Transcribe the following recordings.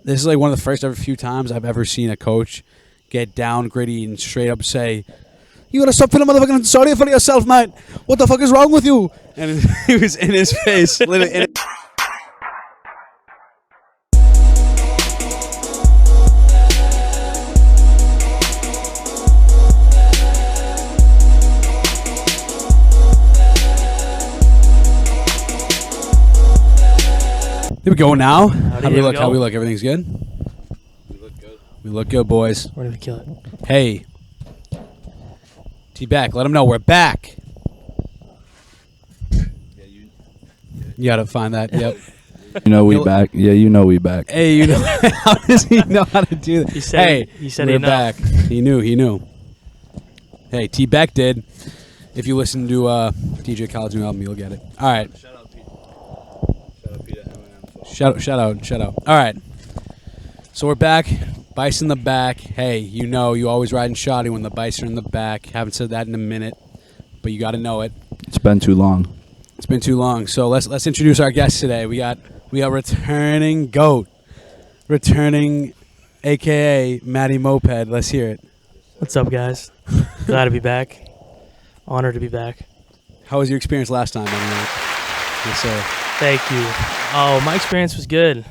this is like one of the first ever few times I've ever seen a coach get down gritty and straight up say, "You gotta stop feeling motherfucking sorry for yourself, mate. What the fuck is wrong with you?" And he was in his face, literally. Here we go now. How do we look? How we look? Everything's good? We look good. We look good, boys. We're gonna kill it. Hey. T-Back, let them know we're back. Yeah, you gotta find that. Yep. You know we back. Yeah, you know we back. Hey, you know how does he know how to do that? He said we're back. He knew. Hey, T-Back did. If you listen to DJ Khaled's new album, you'll get it. All right. Shout out Pete. Shout out Pete at Eminem. Shout out. All right. So we're back. Bice in the back. Hey, you know you always ride in shotty when the Bice are in the back. Haven't said that in a minute, but you got to know it. It's been too long. It's been too long. So let's introduce our guest today. We got returning GOAT, returning AKA Matty Moped. Let's hear it. What's up, guys? Glad to be back. Honored to be back. How was your experience last time? Yes, sir. Thank you. Oh, my experience was good.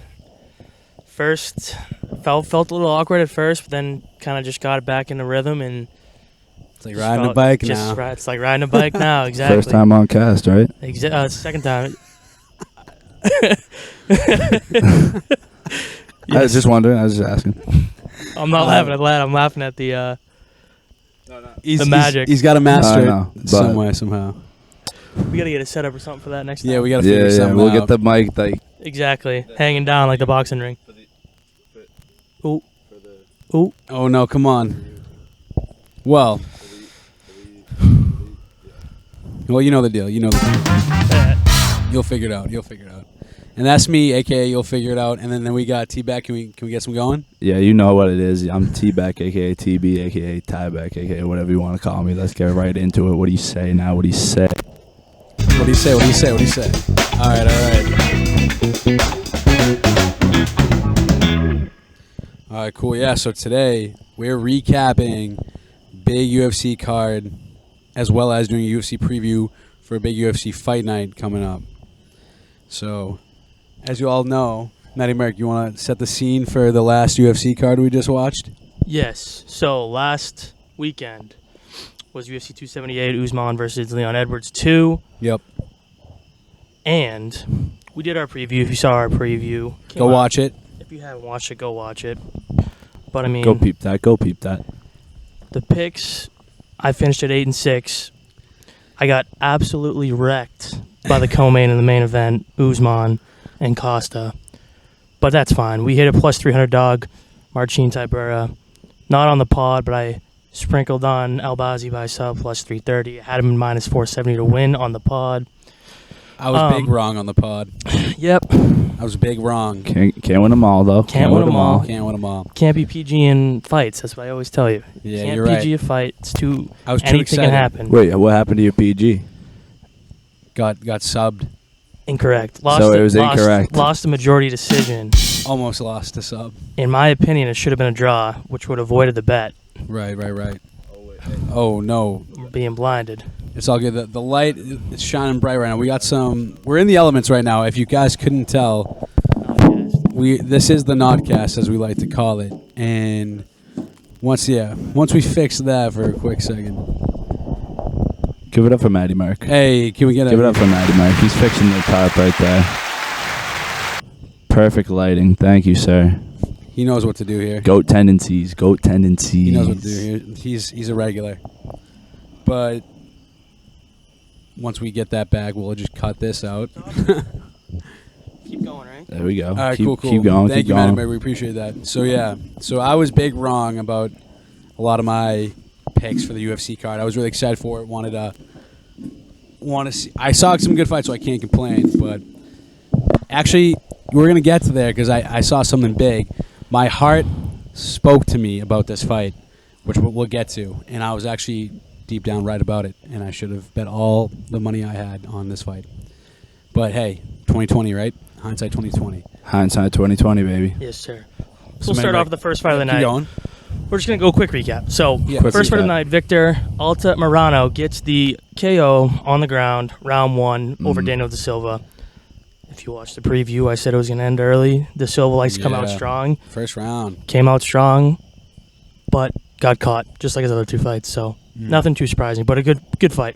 First, felt a little awkward at first, but then kind of just got it back in the rhythm and. It's like riding a bike now. It's like riding a bike now, exactly. First time on cast, right? Second time. I was just wondering. I was just asking. I'm not laughing at that. I'm laughing at the magic. He's got to master it some way, but somehow. We got to get a setup or something for that next time. Yeah, we got to figure something we'll out. get the mic like Exactly. Hanging down like the boxing ring. Ooh. Ooh. Oh, no, come on. Well, you know the deal. You'll figure it out. And that's me, a.k.a. You'll figure it out. And then we got T-Back. Can we get some going? Yeah, you know what it is. I'm T-Back, a.k.a. TB, a.k.a. Tie-Back, a.k.a. whatever you want to call me. Let's get right into it. What do you say now? What do you say? What do you say? All right. All right, cool. Yeah, so today we're recapping big UFC card as well as doing a UFC preview for a big UFC fight night coming up. So, as you all know, Matty Merrick, you want to set the scene for the last UFC card we just watched? Yes. So last weekend was UFC 278 Usman versus Leon Edwards 2. Yep. And we did our preview. If you saw our preview, go watch it. If you haven't watched it, go watch it. But I mean, Go peep that. The picks, I finished at 8-6. I got absolutely wrecked by the co-main in the main event, Usman and Costa. But that's fine. We hit a plus 300 dog, Marcin Tybura. Not on the pod, but I sprinkled on Albazi by sub plus 330. I had him in minus 470 to win on the pod. I was big wrong on the pod. Yep. I was big wrong. Can't win them all, though. Can't win them all. Can't win them all. Can't be PG in fights. That's what I always tell you. Yeah, Can't you're PG right. a fight. It's too. I was too anything excited. can happen. Wait, what happened to your PG? Got subbed. Incorrect. It was incorrect. Lost a majority decision. Almost lost to sub. In my opinion, it should have been a draw, which would have avoided the bet. Right. Oh, no. Being blinded. It's all good. The light is shining bright right now. We're in the elements right now. If you guys couldn't tell, this is the Nodcast, as we like to call it. And once we fix that for a quick second. Give it up for Matty Mark. Hey, can we get Give it up for Matty Mark. He's fixing the tarp right there. Perfect lighting. Thank you, sir. He knows what to do here. Goat tendencies. He knows what to do here. He's a regular. But once we get that back, we'll just cut this out. Keep going, right? There we go. All right, cool. cool. Keep going. Thank you, Matty. We appreciate that. So I was big wrong about a lot of my picks for the UFC card. I was really excited for it. Want to see. I saw some good fights, so I can't complain. But actually, we're gonna get to there because I saw something big. My heart spoke to me about this fight, which we'll get to, and I was actually deep down right about it, and I should have bet all the money I had on this fight. But hey, 2020, right? Hindsight 2020. Hindsight 2020, baby. Yes, sir. So we'll start off with the first fight of the night. Keep going. We're just going to go quick recap. So, Yeah. Quick first fight of the recap. night, Victor Altamirano gets the KO on the ground, round 1, over Daniel Da Silva. If you watched the preview, I said it was going to end early. Da Silva likes to come out Yeah. strong. First round. Came out strong, but got caught, just like his other 2 fights. So, nothing too surprising, but a good fight.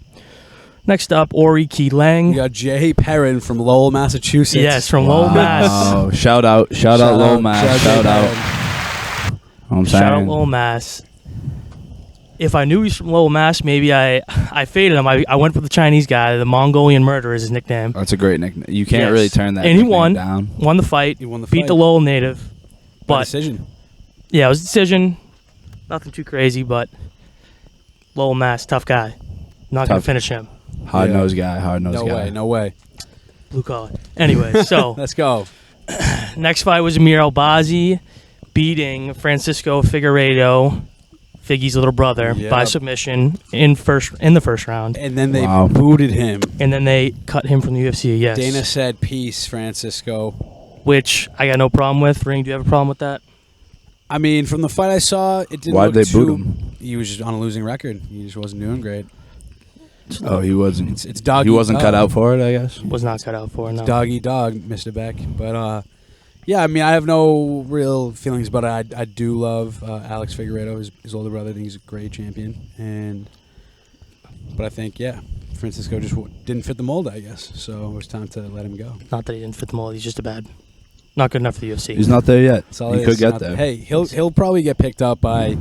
Next up, Ori Ki Lang. We got Jay Perrin from Lowell, Massachusetts. Yes, from Lowell, Mass. Oh, shout out Lowell, Mass. Shout out. I'm Shout out saying. Lowell, Mass. If I knew he's from Lowell, Mass, maybe I faded him. I went for the Chinese guy. The Mongolian Murderer is his nickname. That's a great nickname. You can't Yes. really turn that And he nickname won. down. Won the fight. He won the Beat fight. the Lowell native. By But decision. yeah, it was a decision. Nothing too crazy, but Lowell, Mass, tough guy. Not going to Tough. finish him. Hard-nosed guy. Hard-nosed No guy. way. No way. Blue collar. Anyway, so Let's go. next fight was Amir Albazi beating Francisco Figueiredo, Figgy's little brother, Yep. by submission in the first round. And then they Wow. booted him. And then they cut him from the UFC, yes. Dana said, "Peace, Francisco." Which I got no problem with. Ring, do you have a problem with that? I mean, from the fight I saw, it didn't. Why'd look they boot too- him? He was just on a losing record. He just wasn't doing great. Oh, he wasn't. It's dog. He wasn't cut out for it, I guess. Was not cut out for, no. Dog eat dog, Mr. Beck. But yeah, I mean, I have no real feelings about it. I do love Alex Figueiredo, his older brother. I think he's a great champion. But I think Francisco just didn't fit the mold, I guess. So it was time to let him go. Not that he didn't fit the mold. He's just not good enough for the UFC. He's not there yet. That's all He it could is. get Not- there. Hey, he'll probably get picked up by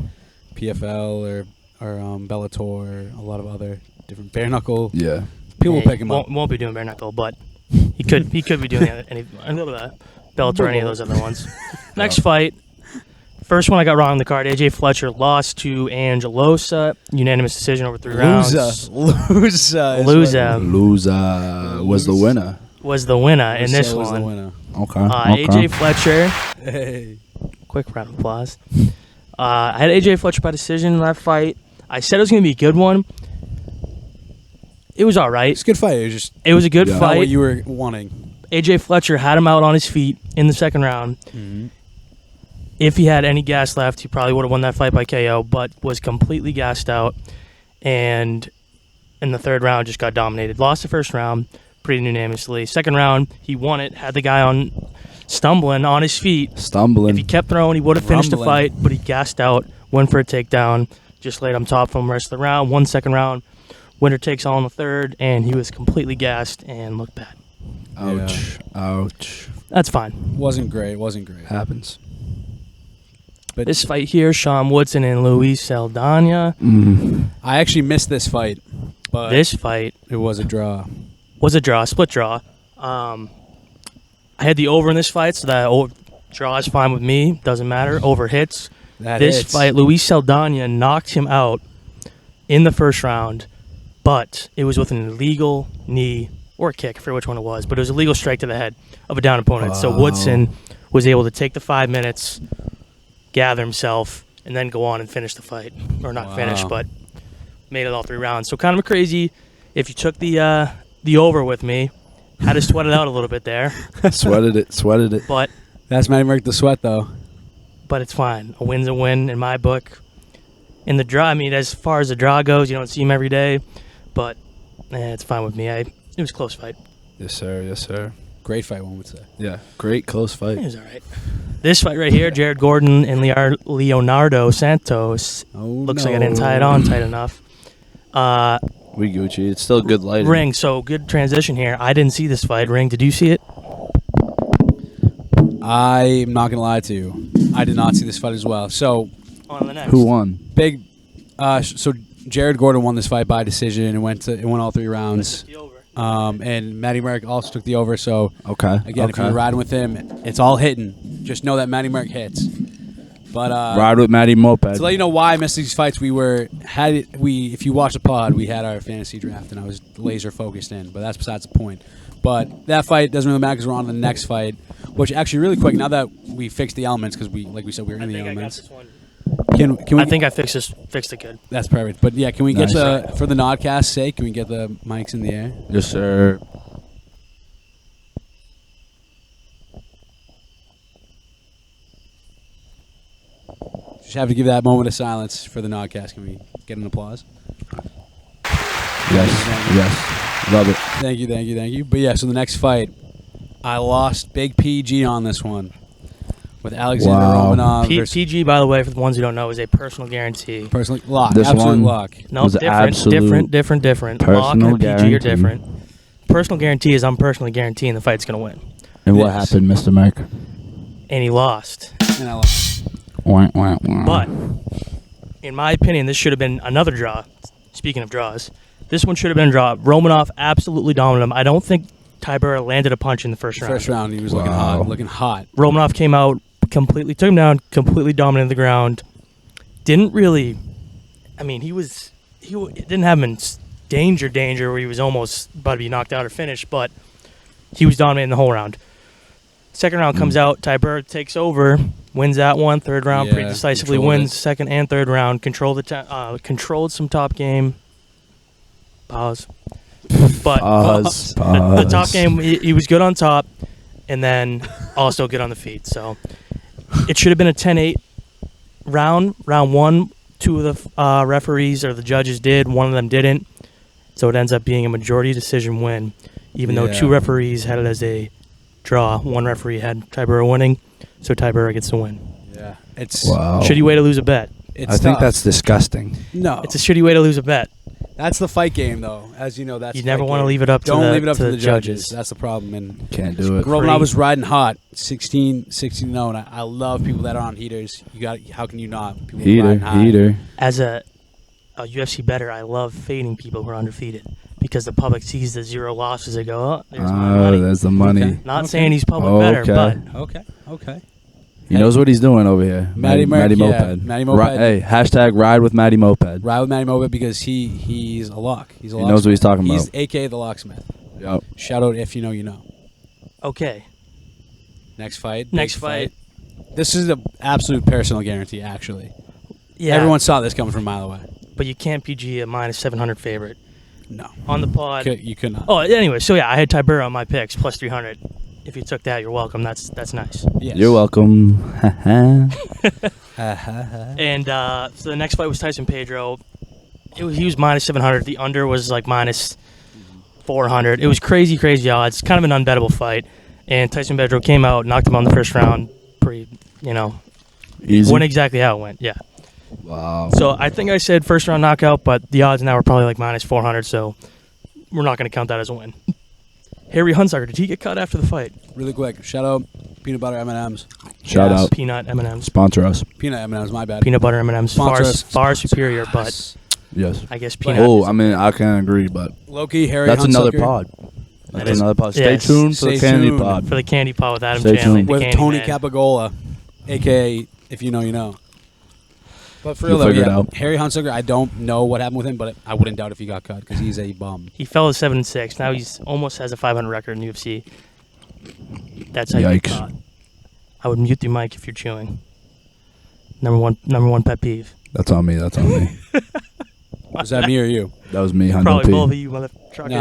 PFL or Bellator or a lot of other different bare knuckle. Yeah. People will Hey, pick him up. Won't be doing bare knuckle, but he could be doing any Bellator or any of those other ones. Next fight. First one I got wrong on the card. AJ Fletcher lost to Angelosa. Unanimous decision over 3 rounds. Loser. Loser was the winner. Was the winner in this was the one. winner. Okay. AJ Fletcher. Hey. Quick round of applause. I had AJ Fletcher by decision in that fight. I said it was going to be a good one. It was all right. It's a good fight. It was just It was a good Yeah. not fight. what you were wanting. AJ Fletcher had him out on his feet in the second round. If he had any gas left, he probably would have won that fight by KO, but was completely gassed out. And in the third round, just got dominated. Lost the first round pretty unanimously. Second round, he won it. Had the guy on stumbling on his feet. Stumbling. If he kept throwing, he would have finished the Rumbling. fight, but he gassed out, went for a takedown, just laid him top from the rest of the round. 1 second round, winner takes all in the third, and he was completely gassed and looked bad. Ouch. Ouch. That's fine. Wasn't great. Happens. But This fight here, Sean Woodson and Luis Saldana. I actually missed this fight, but This fight it was a draw. was a draw, split draw. I had the over in this fight, so that draw is fine with me. Doesn't matter. Over hits. This hits. fight, Luis Saldana knocked him out in the first round, but it was with an illegal knee or a kick, I forget which one it was, but it was a legal strike to the head of a down opponent. So Wow. Woodson was able to take the 5 minutes, gather himself, and then go on and finish the fight. Or not finish, Wow. but made it all 3 rounds. So kind of crazy. If you took the over with me, had to sweat it out a little bit there, Sweated it. but That's Matty Murk the sweat, though. it's fine. A win's a win in my book. In the draw, I mean, as far as the draw goes, you don't see him every day, but it's fine with me. It was a close fight. Yes, sir. Yes, sir. Great fight, one would say. Yeah. Great close It fight. was all right. This fight right here, Jared Gordon and Leonardo Santos. Oh, Looks like I didn't tie it on tight enough. We Gucci. It's still good lighting. Ring, so good transition here. I didn't see this fight. Ring, did you see it? I'm not gonna lie to you. I did not see this fight as well. So On the next. Who won? big. So Jared Gordon won this fight by decision and went all 3 rounds. The over. And Matty Murk also took the over. So Okay. again, if you're riding with him, it's all hitting. Just know that Matty Murk hits. But Ride with Matty Moped. to let you know why I missed these fights, if you watch the pod, we had our fantasy draft and I was laser focused in. But that's besides the point. But that fight doesn't really matter because we're on to the next fight, which actually really quick. Now that we fixed the elements, because like we said, we were I in the think I got elements. this one. Can we? I think I fixed it good. That's perfect. But yeah, can we get Nice. for the Nodcast's sake? Can we get the mics in the air? Yes, sir. Just have to give that moment of silence for the Nodcast. Can we get an applause? Yes. Love it. Thank you. But yeah, so the next fight, I lost big PG on this one with Alexander Romanov. versus PG, by the way, for the ones who don't know, is a personal guarantee. personally lock, This absolute one- lock. No, Was different. Lock personal and PG are guarantee. different. Personal guarantee is I'm personally guaranteeing the fight's going to win. And what Yes. happened, Mr. Mike? And he lost. And I lost. Wah, wah, wah. But, in my opinion, this should have been another draw. Speaking of draws, this one should have been a draw. Romanov absolutely dominated him. I don't think Tybura landed a punch in the first round. First round, he was Wow. looking hot. Romanov came out, completely took him down, completely dominated the ground. Didn't really, I mean, he didn't have him in danger where he was almost about to be knocked out or finished, but he was dominating the whole round. Second round comes out, Tybura takes over, wins that one. Third round, Yeah, pretty decisively controlled wins it. second and third round. Controlled some top game. Pause. But Pause. the top game, he was good on top, and then also good on the feet. So it should have been a 10-8 round. Round one, two of the referees or the judges did. One of them didn't. So it ends up being a majority decision win, even though Yeah. two referees had it as a draw. One referee had Tybura winning, so Tybura gets the win. Yeah, it's Wow. Shitty way to lose a bet. It's I think tough. that's disgusting. no. It's a shitty way to lose a bet. That's the fight game, though. As you know, that's You the never fight want to game. leave it up to Don't the, leave it up to the judges. That's the problem. And Can't do it. Romanov was riding hot, 16-0, and I love people that are on heaters. How can you not? People riding hot. Heater. As a UFC bettor, I love fading people who are undefeated because the public sees the 0 losses. They go, oh, there's my money. There's the money. Okay. Not saying he's public better, but Okay. He knows what he's doing over here. Matty Matty Moped. Moped. Matty Moped. Hey, hashtag ride with Matty Moped. Ride with Matty Moped because he's a lock. He's a He locksmith. knows what he's talking He's about. AKA the locksmith. Yep. Shout out if you know, you know. okay. Next fight. Next big fight. This is an absolute personal guarantee, actually. Yeah, Everyone saw this coming from a mile away. but you can't PG a minus 700 favorite No. on the pod. You could not. Oh, anyway, so yeah, I had Tybura on my picks plus 300. If you took that, you're welcome. That's nice. Yes. You're welcome. And so the next fight was Tyson Pedro. He was minus 700. The under was like minus 400. It was crazy odds. Kind of an unbettable fight. And Tyson Pedro came out, knocked him out in the first round. Pretty, Easy. went exactly how it went. Yeah. Wow. So I think I said first round knockout, but the odds now are probably like minus 400. So we're not going to count that as a win. Harry Hunsucker, did he get cut after the fight? Really quick. Shout out peanut butter M&Ms. Shout Yes. out. Peanut M&Ms. Sponsor us. Peanut M&Ms, my bad. Peanut butter M&Ms. Sponsor us. Far superior, but Yes. I guess peanut. Oh, I mean, I can't agree, but Loki, Harry that's another Hunsucker pod. That That's is- another pod. Stay yes. tuned for the Stay candy tuned. pod. For the candy pot with Adam Stay Chanley. tuned. the With Candy Tony Man. Capagola, a.k.a. if you know, you know. But for You'll real, though, figure it yeah, out. Harry Hunsucker, I don't know what happened with him, but I wouldn't doubt if he got cut because he's a bum. He fell to 7-6. Now he's almost has a 500 record in the UFC. That's how you get Yikes. caught. I would mute the mic if you're chewing. Number one pet peeve. That's on me. That's on me. Was that me or you? That was me. Probably P. both of you mother truckers. No,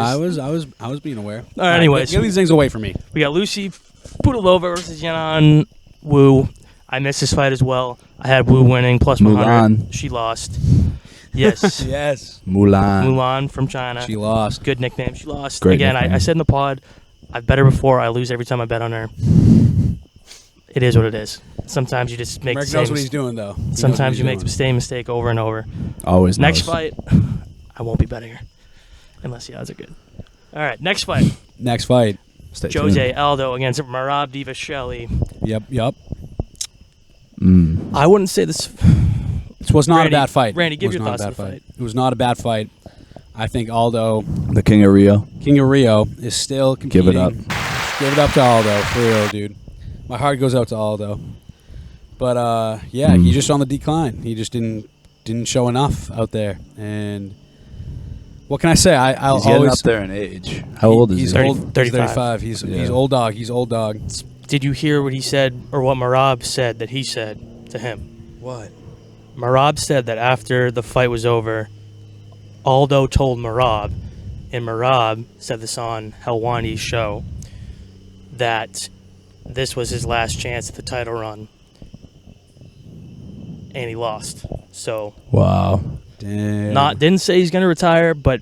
I was being aware. All right, anyways. Get these things away from me. We got Lucy Pudilova versus Yanan Wu. I missed this fight as well. I had Wu winning plus 100. Mulan. She lost. Yes. Yes. Mulan. Mulan from China. She lost. Good nickname. She lost. Great Again, nickname. I said in the pod, I've bet her before. I lose every time I bet on her. It is what it is. Sometimes you just make Merrick the same knows what he's doing, though. He knows what Sometimes he's you make doing. the same mistake over and over. Always Next knows. fight, I won't be betting her. Unless the odds are good. All right, next fight. Next fight. Stay Jose Aldo against Merab Divashvili. Yep. tuned. I wouldn't say this. This was not Randy, a bad fight. Randy, give It was your not a thoughts bad on the fight. It was not a bad fight. I think Aldo, The King of Rio. King of Rio, is still competing. Give it up. Give it up to Aldo, for real, dude. My heart goes out to Aldo. But yeah, he's just on the decline. He just didn't show enough out there. And what can I say? I'll He's getting always up there in age. How old is he's he? old. 35. He's Yeah. old dog. He's old dog. Did you hear what he said, or what Merab said that he said to him? What? Merab said that after the fight was over, Aldo told Merab, and Merab said this on Helwani's show, that this was his last chance at the title run. and he lost. So Wow. Damn. didn't say he's going to retire, but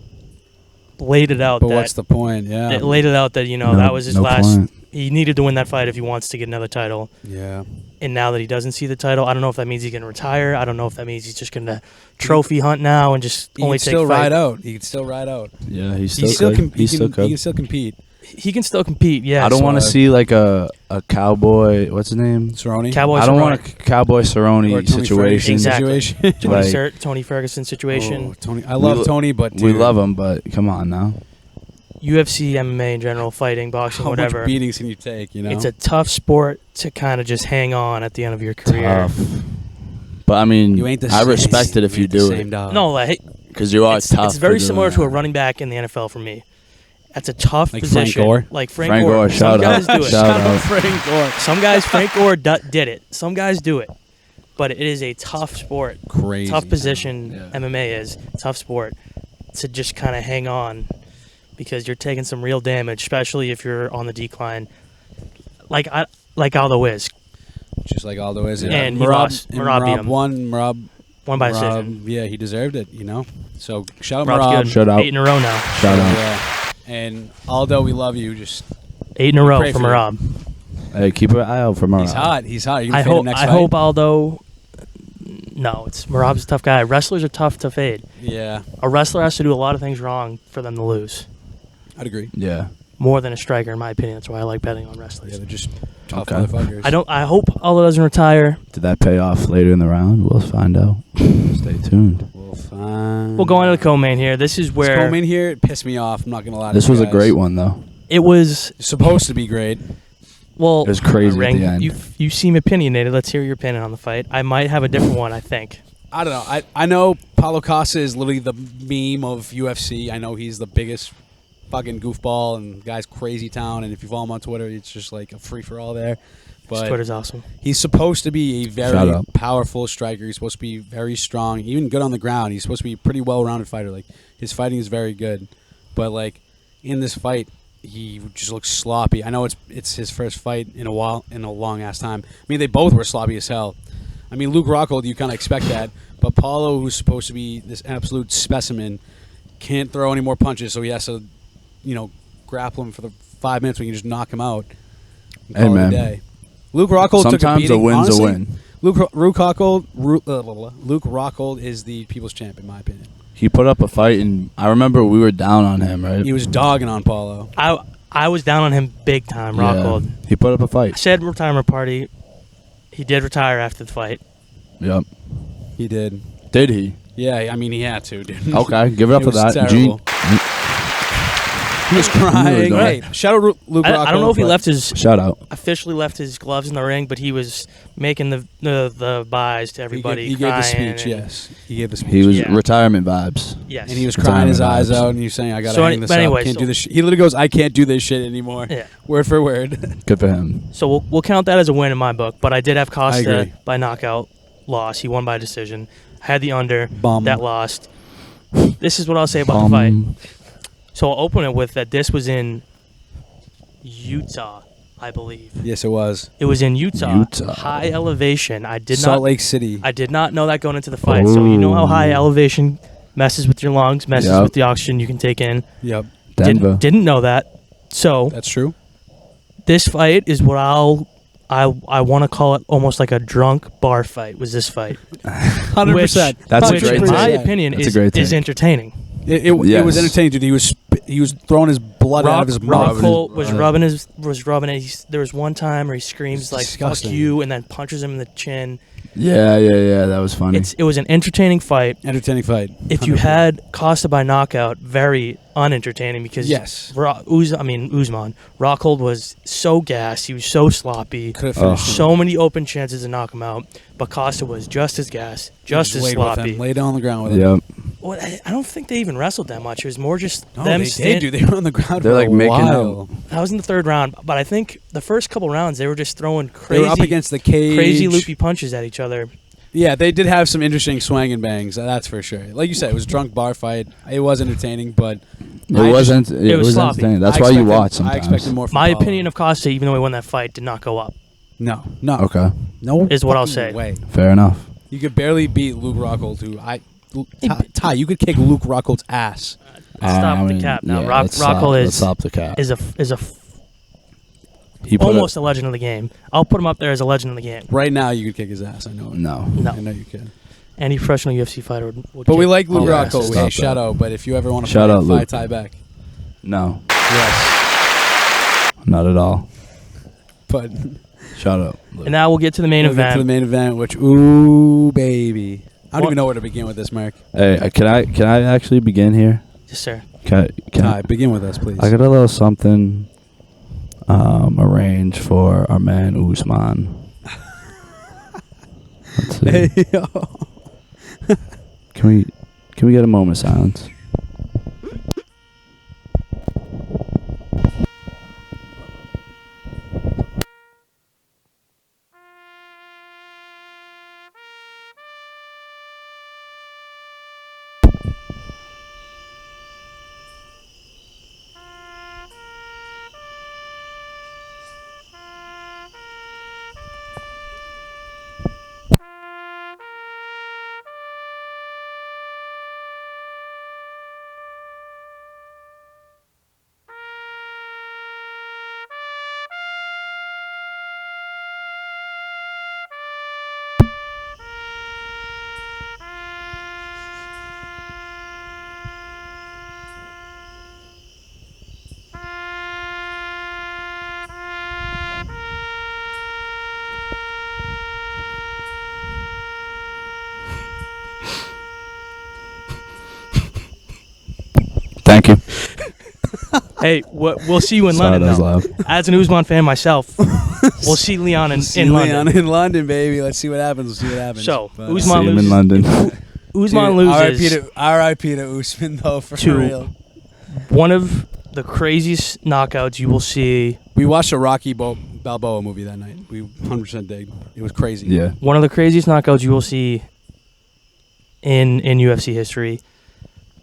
laid it out. But that, what's the point? Yeah. it laid it out that No- that was his no last. point. He needed to win that fight if he wants to get another title. Yeah. And now that he doesn't see the title, I don't know if that means he's going to retire. I don't know if that means he's just going to trophy hunt now and just He only can take still fight. ride out. He can still ride out. Yeah, he He still still could. can. He He still can. He can could. still compete. He can still compete. Yeah, I don't want to so- see like a cowboy. What's his name? Cerrone. Cowboy. I don't Cerrone. want a cowboy Or Cerrone Tony situation. Exactly. Situation. Like- Tony Ferguson situation. Oh, Tony. I love We- Tony, but We dude, love him, but come on now. UFC, MMA in general, fighting, boxing, How whatever. much beatings can you take? You know. It's a tough sport to kind of just hang on at the end of your career. Tough. But I mean, You ain't the I same. respect it if you ain't the do same it dog. No, like because you are it's, tough. it's very for doing similar to a that. running back in the NFL for me. That's a tough Like Frank position. Gore? Like Frank Frank Gore. Gore, Some shout guys out. do it. Shout out. Frank Gore. Some guys, Frank Gore did it. Some guys do it. But it is a tough sport. Crazy. Tough position. Yeah. MMA is tough sport to just kind of hang on because you're taking some real damage, especially if you're on the decline. Like Aldo is. Just like Aldo is. And he lost. Merab beat him. won. Merab. One by Merab, decision. yeah, he deserved it. You know. So shout out Merab's Merab. good. Shout out. 8 in a row now. Shout out. Yeah. And Aldo, we love you. Just 8 in a row pray for for you. Merab. Hey, keep an eye out for Merab. he's hot. He's hot. Are you gonna I fade him hope. next I fight? hope Aldo. No, it's Merab's a tough guy. Wrestlers are tough to fade. Yeah, A wrestler has to do a lot of things wrong for them to lose. I'd agree. Yeah. More than a striker, in my opinion. That's why I like betting on wrestlers. Yeah, they're just tough Okay. motherfuckers. I hope Aldo doesn't retire. Did that pay off later in the round? We'll find out. Stay tuned. We'll find. We'll go on to the co-main here. This is where Come in here. It pissed me off. I'm not gonna lie. This to you was a guys. great one, though. it was. It's supposed to be great. Well, It was crazy at Ring, the end. You seem opinionated. Let's hear your opinion on the fight. I might have a different one. I think. I don't know. I know Paulo Costa is literally the meme of UFC. I know he's the biggest fucking goofball and guy's crazy town. And if you follow him on Twitter, it's just like a free for all there. But Twitter's awesome. he's supposed to be a Shout very out. powerful striker. He's supposed to be very strong, even good on the ground. He's supposed to be a pretty well-rounded fighter. Like his fighting is very good, but like in this fight, he just looks sloppy. I know it's his first fight in a long ass time. I mean, they both were sloppy as hell. I mean, Luke Rockhold, you kind of expect that, but Paulo, who's supposed to be this absolute specimen, can't throw any more punches, so he has to, grapple him for the 5 minutes when you just knock him out. And Hey, call it a man. day. Luke Rockhold took a Sometimes beating. a win's Honestly, a win. Luke Rockhold is the people's champ, in my opinion. He put up a fight, and I remember we were down on him, right? He was dogging on Paulo. I was down on him big time. Rockhold. Yeah. He put up a I fight. said retirement party. He did retire after the fight. Yep. He did. Did he? Yeah, I mean, he had to, dude. Okay, give it up It for was that. terrible. He was crying. Right. Hey, shout out Luke Rockhold. I don't know if he but Shout out. officially left his gloves in the ring, but he was making the buys to everybody. He gave the crying speech, and- yes. He gave the speech. He was Yeah. retirement vibes. Yes. And he was crying his eyes Retirement vibes. out, and he was saying, I got to So hang any- this but up. anyway, Can't so- do this shit. He literally goes, I can't do this shit anymore. Yeah. Word for word. Good for him. So we'll count that as a win in my book. But I did have Costa agree. by knockout loss. He won by decision. I had the under. Bum. That lost. This is what I'll say about the fight. So I'll open it with that this was in Utah, I believe. Yes, it was. It was in Utah. Utah. High elevation. I did Salt not Lake City. I did not know that going into the fight. So you know how high elevation messes with your lungs, messes Yep. with the oxygen you can take in. Yep, Denver. Didn't know that. So that's true. this fight is what I want to call it almost like a drunk bar fight. Was this fight? 100%. That's a Which, great in my take. opinion, That's a is great is take. entertaining. It was Yes. entertaining, dude. He was throwing his blood out of his mouth. Rockhold was Right. rubbing it. There was one time where he screams It's like disgusting. "fuck you" and then punches him in the chin. Yeah. That was funny. It was an entertaining fight. Entertaining fight. If you 100%. had Costa by knockout, very unentertaining because Yes. Usman Rockhold was so gassed. He was so sloppy. Could have finished him. So many open chances to knock him out, but Costa was just as gassed, just as laid with him, sloppy. lay down on the ground with him. Yep. Well, I don't think they even wrestled that much. It was more just No, them. they did. They were on the ground They're for like a making while. I was in the third round, but I think the first couple rounds they were just throwing They crazy, were up against the cage. crazy loopy punches at each other. Yeah, they did have some interesting swang and bangs. That's for sure. Like you said, it was a drunk bar fight. It was entertaining, but It I wasn't. it It was was sloppy. entertaining. That's I why you expected- watch sometimes. I expected more. From My Paulo. opinion of Costa, even though he won that fight, did not go up. No. Okay. No. Is what I'll fucking say. Way. Fair enough. You could barely beat Luke Rockhold, Ty, you could kick Luke Rockhold's ass. Stop the cap now. Yeah, Rockhold let's stop the cap. is He put almost a legend of the game. I'll put him up there as a legend of the game. Right now, you could kick his ass. I know it. No. I know you can. Any professional UFC fighter would But we kick like Luke all yeah, Rockhold. stop Hey, that. shout out. But if you ever want to Shout out, fight Luke. Ty back. No. Yes. Not at all. But Shut up. And now we'll get to the main we'll get event. to the main event, which, ooh, baby. I don't even know where to begin with this, Mark. Hey, can I actually begin here? Yes, sir. Can Ty, begin with us, please. I got a little something arranged for our man Usman. Let's see. Hey, yo. Can we get a moment of silence? Thank you. Hey, we'll see you in Sorry, London. that was Though. loud. As an Usman fan myself, we'll see Leon in London. In London, baby. Let's see what happens. So, But, Usman See him in loses. London. Usman Dude, loses R.I.P. to Usman, though, for to- real. one of the craziest knockouts you will see. We watched a Rocky Balboa movie that night. We 100% did. It was crazy. Yeah. One of the craziest knockouts you will see in UFC history.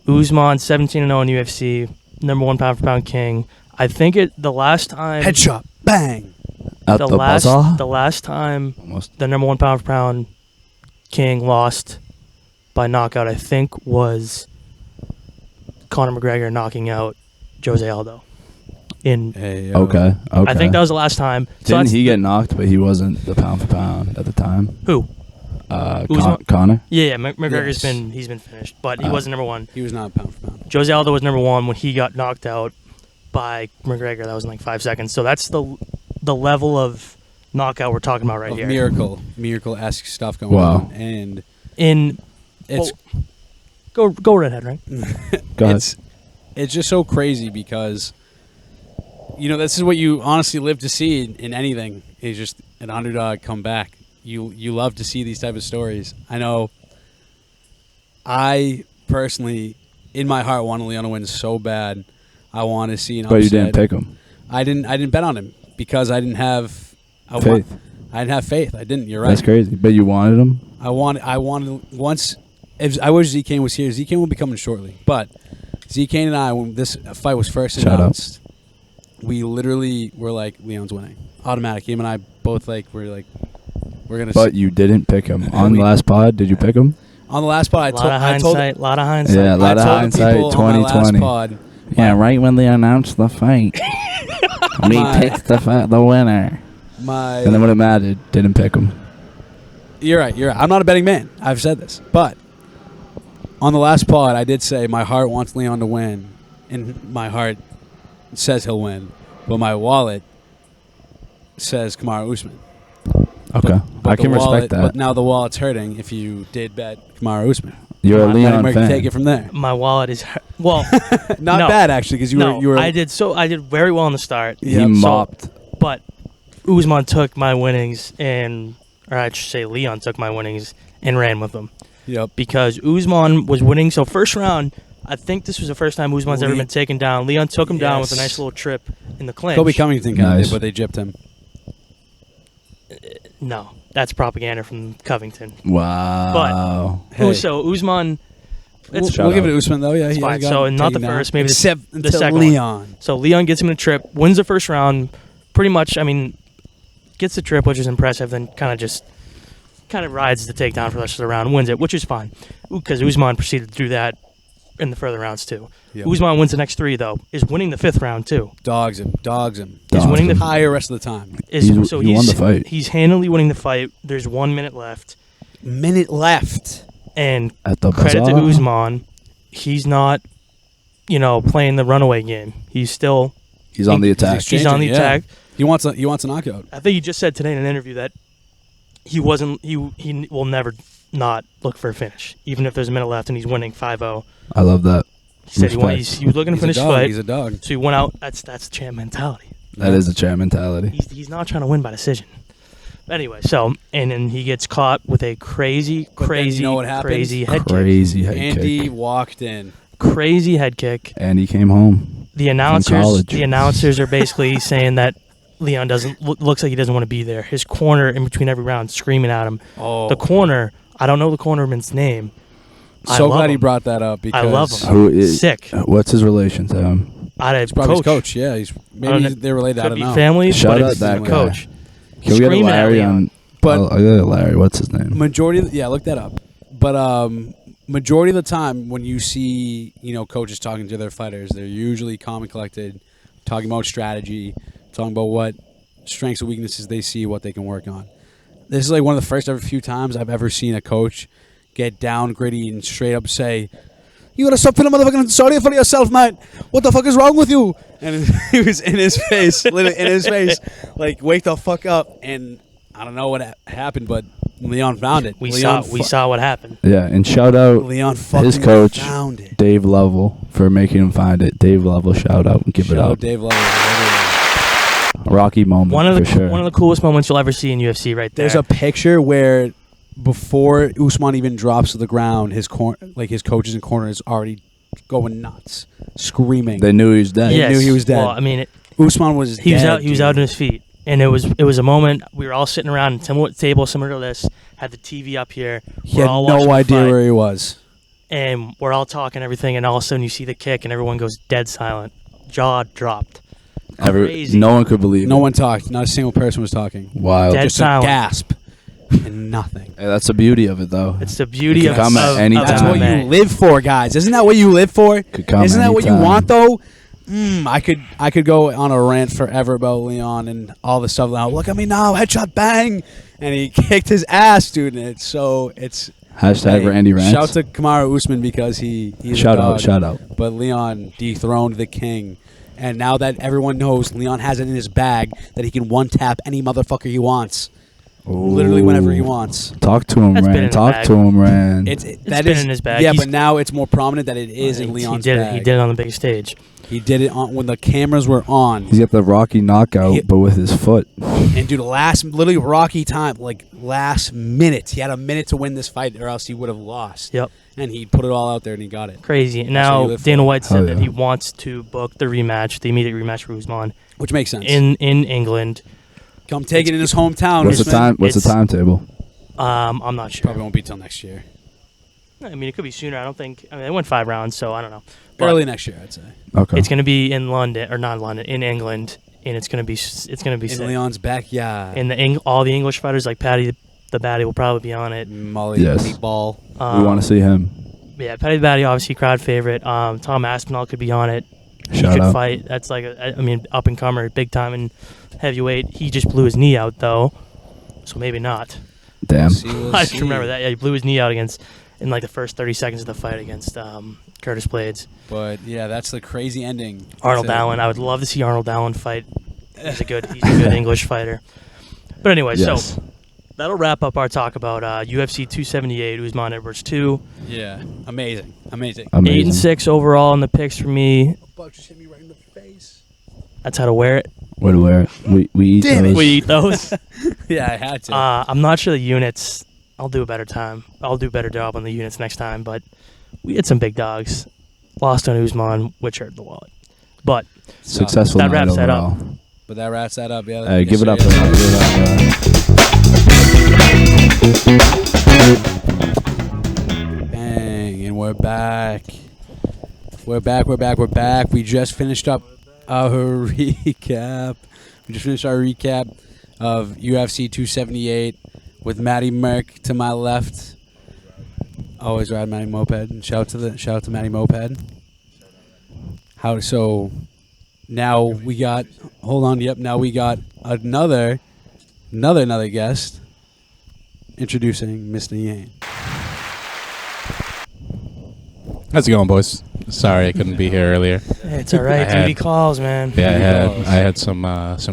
Usman 17-0 in UFC, number 1 pound for pound king. I think the last time Headshot. Bang. At the buzzer? the last time Almost. the number 1 pound for pound king lost by knockout, I think, was Conor McGregor knocking out Jose Aldo. Hey, yo. Okay. I think that was the last time. So Didn't that's he get knocked, but he wasn't the pound for pound at the time? who? Usman? Connor? Yeah, McGregor's Yes. he's been finished, but he wasn't number 1. He was not pound for pound. Jose Aldo was number 1 when he got knocked out by McGregor. That was in like 5 seconds. So that's the level of knockout we're talking about right Of here. miracle-esque stuff going Wow. on. And it's Go redhead, right? Go ahead. it's just so crazy because, this is what you honestly live to see in anything, is just an underdog come back. You love to see these type of stories. I know I personally, in my heart, want Leon to win so bad. I want to see an upset. But you didn't pick him. I didn't bet on him because I didn't have Faith. I didn't have faith. I didn't. You're right. That's crazy. But you wanted him? I wanted once. If I wish Zcane was here. Zcane will be coming shortly. But Zcane and I, when this fight was first Shout out. announced, we literally were like, Leon's winning, automatic. Him and I both we're gonna. But you didn't pick him. On the last pod, did you pick him? On the last pod, A lot of hindsight. Yeah, a lot of I told the hindsight, people on my last 2020. pod, Yeah, right when they announced the fight. we My- picked the winner. And then when it mattered, didn't pick him. You're right. I'm not a betting man. I've said this. But on the last pod, I did say my heart wants Leon to win, and my heart says he'll win, but my wallet says Kamaru Usman. Okay. But I can the wallet, respect that. But now the wallet's hurting if you did bet Kamaru Usman. You're a I'm Leon letting Mark fan. take it from there. My wallet is well. Not No. bad actually, because you were. I did very well in the start. He Yeah, so- mopped. But Usman took my winnings or I should say Leon took my winnings and ran with them Yep. because Usman was winning. So first round, I think this was the first time Usman's ever Le- been taken down. Leon took him down with a Yes. nice little trip in the clinch. Kobe Covington kind of Nice. did, but they gypped him. No, that's propaganda from Covington. Wow. Hey. So Usman, it's We'll give it to Usman though. Yeah, It's he fine. got So, not the taken down. first, maybe the Except until second one. Leon. So Leon gets him in a trip, wins the first round, pretty much. I mean, gets the trip, which is impressive. Then kind of just kind of rides the takedown for the rest of the round, wins it, which is fine, because Usman proceeded to do that in the further rounds too. Yep. Usman wins the next 3 though, is winning the 5th round too. Dogs him. Is winning the Higher rest of the time. Is, He so won the fight. He's handily winning the fight. There's 1 minute left, Minute left. and At the credit to bazaar. Usman, he's not, playing the runaway game. He's still He's on the attack. He's on the Yeah. attack. He wants a knockout. I think he just said today in an interview that he will never not look for a finish, even if there's a minute left and he's winning 5-0. I love that. He said he Respect. was looking to finish the fight. He's a dog. So he went out. That's champ mentality. That is a champ mentality. He's not trying to win by decision. But anyway, and then he gets caught with a crazy But then you know what happened? crazy head kick. Crazy head Andy kick. walked in. Crazy head kick. And he came home. The college. announcers are basically saying that Leon looks like he doesn't want to be there. His corner in between every round screaming at him. Oh, The corner, I don't know the cornerman's name. I so love glad he him. brought that up because I love him. Who is, Sick. What's his relation to him? It's Probably his coach. Yeah, he's I don't maybe know. they're related. I Could don't be know. family, Shout but out it's that the guy. coach. Can we get a Screaming at Larry Leon. on? But I'll get a Larry. What's his name? look that up. But majority of the time when you see coaches talking to their fighters, they're usually calm and collected, talking about strategy, talking about what strengths and weaknesses they see, what they can work on. This is like one of the first ever few times I've ever seen a coach get down gritty and straight up say, "You gotta stop feeling motherfucking sorry for yourself, mate. What the fuck is wrong with you?" And he was in his face, literally in his face, like, "Wake the fuck up." And I don't know what happened, but Leon found it. We Leon saw what happened. Yeah, and shout out Leon fucking his coach, found it. Dave Lovell, for making him find it. Dave Lovell, shout out and give Shout it out up. Dave Lovell. Rocky moment One of for the sure. one of the coolest moments you'll ever see in UFC right there. There's a picture where before Usman even drops to the ground, his coaches and corners already going nuts, screaming. They knew he was dead. Yes. knew he was dead. Well, I mean, Usman was he was dead, out. He was dude. out on his feet, and it was a moment. We were all sitting around a table similar to this, had the TV up here. He We're had all watching no the idea fight, where he was. and we're all talking everything, and all of a sudden you see the kick, and everyone goes dead silent, jaw dropped. Crazy. No one could believe No it. one talked. Not a single person was talking. Wild. Dead Just silent. a gasp and nothing. Hey, that's the beauty of it, though. It's the beauty It of, could come at of, any of That's time. what MMA. you live for, guys. Isn't that what you live for? Could come Isn't that what you anytime. want, though? I could go on a rant forever about Leon and all the stuff. Now, look at me now, headshot, bang, and he kicked his ass, dude. And it's Hashtag hey, Randy Rants. Shout to Kamaru Usman because he's Shout a out, dog. shout out. But Leon dethroned the king. And now that everyone knows Leon has it in his bag that he can one-tap any motherfucker he wants. Literally whenever he Ooh. wants. Talk to him, That's been in Rand. the Talk bag. to him, Rand. It's been in his bag. Yeah, He's- but now it's more prominent that it is in Leon's he did bag. it. He did it on the big stage. He did it when the cameras were on. He's got the Rocky knockout, He- but with his foot. And dude, literally Rocky time, like last minute. He had a minute to win this fight or else he would have lost. Yep. And he put it all out there and he got it. Crazy. And That's what you now live for. Dana White said Hell that yeah. he wants to book the immediate rematch for Usman Which makes sense. in England. Come take it in his hometown. What's the Usman. time? What's the it's- timetable? I'm not sure. Probably won't be till next year. I mean, it could be sooner. I don't think. I mean, they went 5 rounds, so I don't know. But Early next year, I'd say. Okay. it's going to be in London, or not London, in England, and it's going to be In sick. Leon's backyard. And all the English fighters like Paddy the Batty will probably be on it. Molly Yes. Meatball. we want to see him. Yeah, Paddy the Batty, obviously crowd favorite. Tom Aspinall could be on it. He Shout could out. fight. That's like up and comer, big time in heavyweight. He just blew his knee out though, so maybe not. Damn. We'll I see. just remember that. Yeah, he blew his knee out in like the first 30 seconds of the fight against Curtis Blades. But yeah, that's the crazy ending. Arnold That's it. Allen. I would love to see Arnold Allen fight. He's a good English fighter. But anyway, Yes. so that'll wrap up our talk about UFC 278, Usman Edwards 2. Yeah, amazing. 8 8-6 overall in the picks for me. Buck just hit me right in the face. That's how to wear it. Where to wear it? We eat Damn it. those. We eat those. Yeah, I had to. I'm not sure the units. I'll do a better time. I'll do a better job on the units next time. But we had some big dogs. Lost on Usman, which hurt the wallet. But Successful That night wraps that up. overall. But that wraps that up. Yeah. Hey, Yes, give it sir, up for yeah. that. Bang, and we're back. We're back. We just finished up our recap. of UFC 278. with Matty Merck to my left. Always ride Matty Moped. And shout out to Matty Moped. So now we got. Hold on. Yep. Now we got another guest. Introducing Mr. Gane. How's it going, boys? Sorry I couldn't be here earlier. Hey, it's all right. Duty calls, man. Yeah, I had some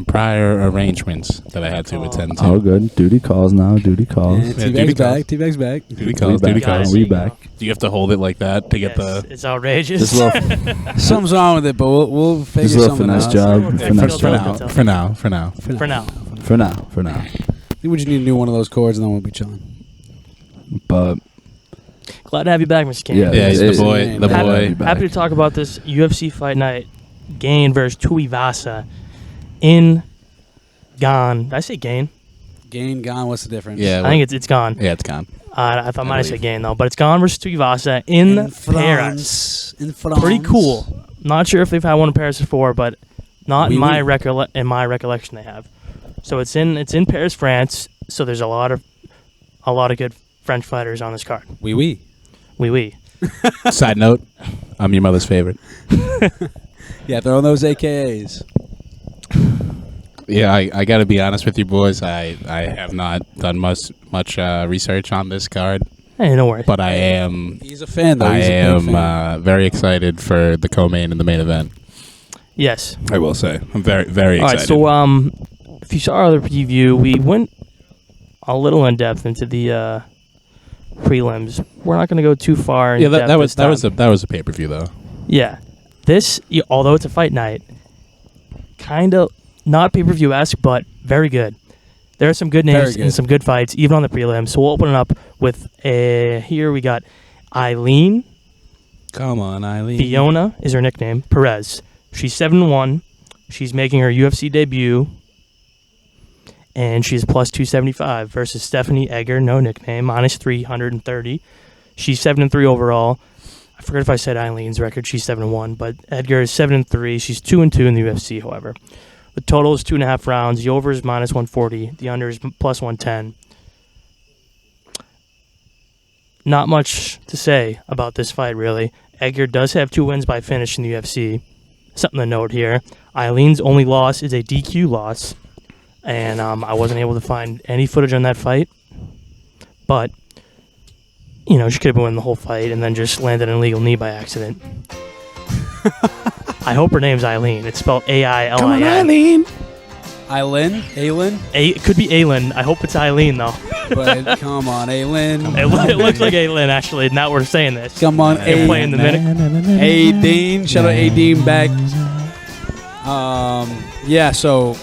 prior arrangements that I had to attend to. Oh, good. Duty calls now. Duty calls. Yeah, T-Bag's back. T-Bag's back. Duty calls. Duty calls. We back. Do you have to hold it like that to get Yes, the? it's outrageous. Just a little, Something's wrong with it, but we'll figure just a little something finesse out. job. For now. For now. For now. I think we just need to do one of those chords, and then we'll be chilling. But Glad to have you back, Mr. Kane. yeah, Yeah, he's the boy. Happy- The happy- boy. Happy to talk about this UFC fight night. Gane versus Tuivasa in Gane. Did I say Gane? Gane, Gone, what's the difference? Yeah, I think it's gone. Yeah, it's gone. I thought I might have said believe. Gane though, but it's Gane versus Tuivasa in Paris. In France. Pretty cool. Not sure if they've had one in Paris before, but not Oui, in my oui. in my recollection they have. So it's in Paris, France. So there's a lot of good French fighters on this card. Oui, oui. Oui, oui. Side note, I'm your mother's favorite. Yeah, throw in those AKAs. Yeah, I got to be honest with you, boys. I have not done much research on this card, Hey, no worries. but I am He's a fan, though. I He's a big fan. am very excited for the co-main and the main event. Yes. I will say I'm very All right. excited. So if you saw our other preview, we went a little in depth into the prelims. We're not going to go too far. In depth this time. that was a pay-per-view though. Yeah. This, although it's a fight night, kind of not pay-per-view-esque, but very good. There are some good names and some good fights, even on the prelims. So we'll open it up with here we got Eileen. Come on, Eileen. Fiona is her nickname. Perez. She's 7-1. She's making her UFC debut. And she's plus 275 versus Stephanie Egger, no nickname, minus 330. She's 7-3 overall. I forget if I said Eileen's record. She's 7-1, but Edgar is 7-3. She's 2-2 in the UFC, however. The total is 2.5 rounds. The over is minus 140. The under is plus 110. Not much to say about this fight, really. Edgar does have 2 wins by finish in the UFC. Something to note here. Eileen's only loss is a DQ loss. And I wasn't able to find any footage on that fight. But, she could have been winning the whole fight and then just landed an illegal knee by accident. I hope her name's Eileen. It's spelled A-I-L-I-N. Come on, Eileen. Aylin? It could be Aylin. I hope it's Eileen, though. But come on, Aylin. It looks like Aylin, actually. Not worth saying this. Come on, They're playing the minute. Dean. Shout out Dean back. Yeah, so